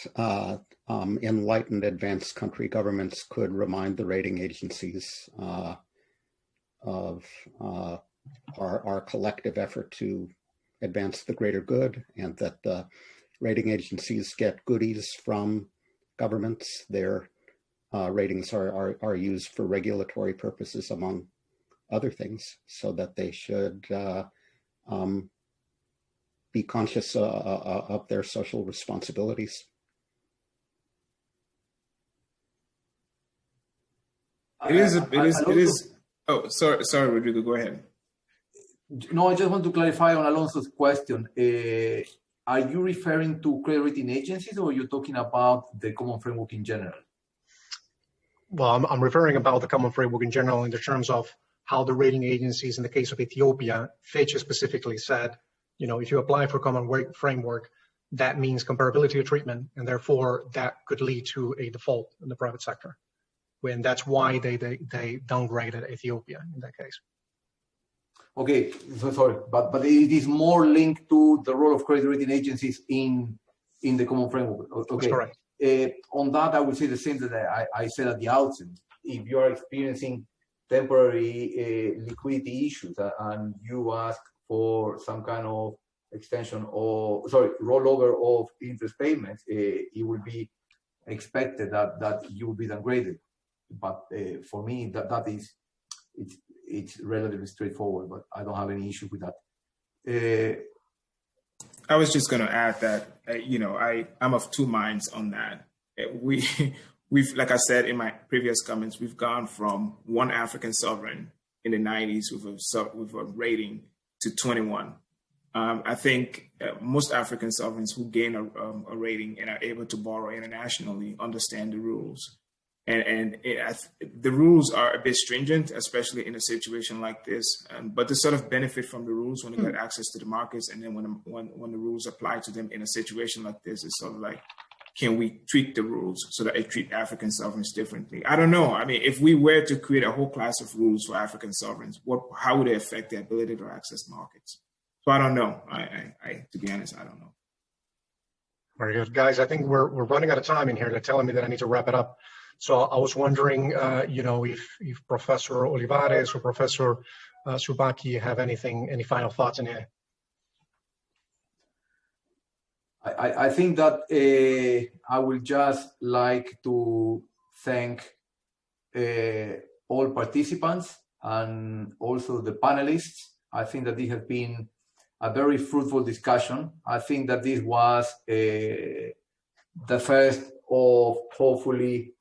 enlightened advanced country governments could remind the rating agencies of our collective effort to advance the greater good, and that the rating agencies get goodies from governments. Their ratings are used for regulatory purposes, among other things, so that they should be conscious of their social responsibilities. It is. Oh, sorry, Rodrigo, go ahead. No, I just want to clarify on Alonso's question. Are you referring to credit rating agencies, or are you talking about the common framework in general? Well, I'm referring about the common framework in general in the terms of how the rating agencies, in the case of Ethiopia, Fitch specifically said, if you apply for common framework, that means comparability of treatment, and therefore that could lead to a default in the private sector. when that's why they downgraded Ethiopia in that case. Okay, so sorry, but it is more linked to the role of credit rating agencies in the common framework. Okay, that's correct. On that, I would say the same that I said at the outset. If you are experiencing temporary liquidity issues and you ask for some kind of extension or rollover of interest payments, it will be expected that you will be downgraded. But for me, it's relatively straightforward, but I don't have any issue with that. I was just going to add that, I'm of two minds on that. We've, like I said in my previous comments, we've gone from one African sovereign in the 90s with a rating to 21. I think most African sovereigns who gain a rating and are able to borrow internationally understand the rules. And the rules are a bit stringent, especially in a situation like this. But they sort of benefit from the rules when they get access to the markets. And then when the rules apply to them in a situation like this, it's sort of like, can we tweak the rules so that they treat African sovereigns differently? I don't know. I mean, if we were to create a whole class of rules for African sovereigns, how would it affect their ability to access markets? So I don't know. I to be honest, I don't know. Very good, guys. I think we're running out of time in here. They're telling me that I need to wrap it up. So I was wondering, if Professor Olivares or Professor Subaki have any final thoughts in here. I think that I would just like to thank all participants and also the panelists. I think that this has been a very fruitful discussion. I think that this was the first of hopefully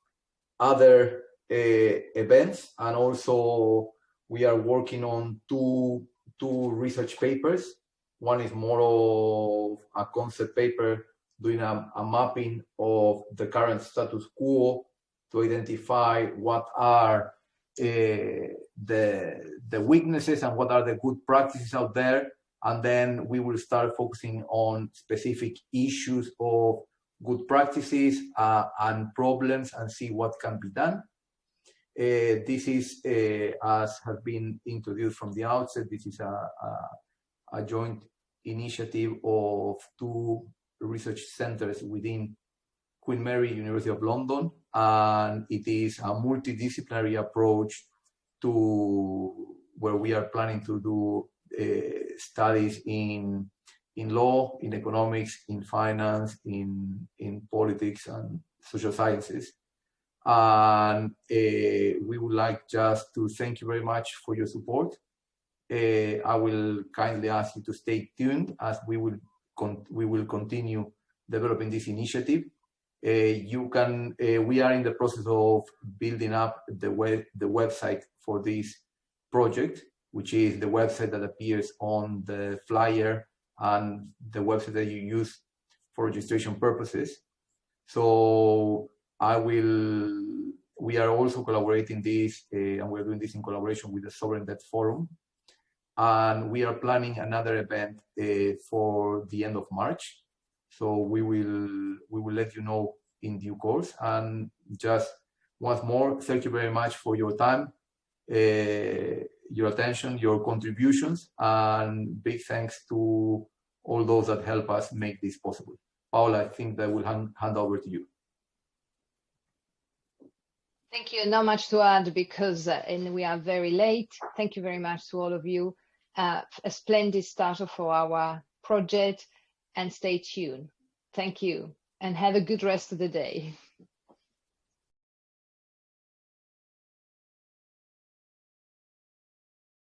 other events, and also we are working on two research papers. One is more of a concept paper doing a mapping of the current status quo to identify what are the weaknesses and what are the good practices out there. And then we will start focusing on specific issues of good practices and problems and see what can be done. This is, as has been introduced from the outset, this is a joint initiative of two research centers within Queen Mary, University of London, and it is a multidisciplinary approach to where we are planning to do studies in law, in economics, in finance, in politics and social sciences. And we would like just to thank you very much for your support. I will kindly ask you to stay tuned as we will continue developing this initiative. We are in the process of building up the website for this project, which is the website that appears on the flyer and the website that you use for registration purposes. So we are also collaborating this, and we're doing this in collaboration with the Sovereign Debt Forum. And we are planning another event for the end of March. So we will let you know in due course. And just once more, thank you very much for your time, your attention, your contributions, and big thanks to all those that help us make this possible. Paula, I think that will hand over to you. Thank you. Not much to add because we are very late. Thank you very much to all of you. A splendid start for our project, and stay tuned. Thank you, and have a good rest of the day.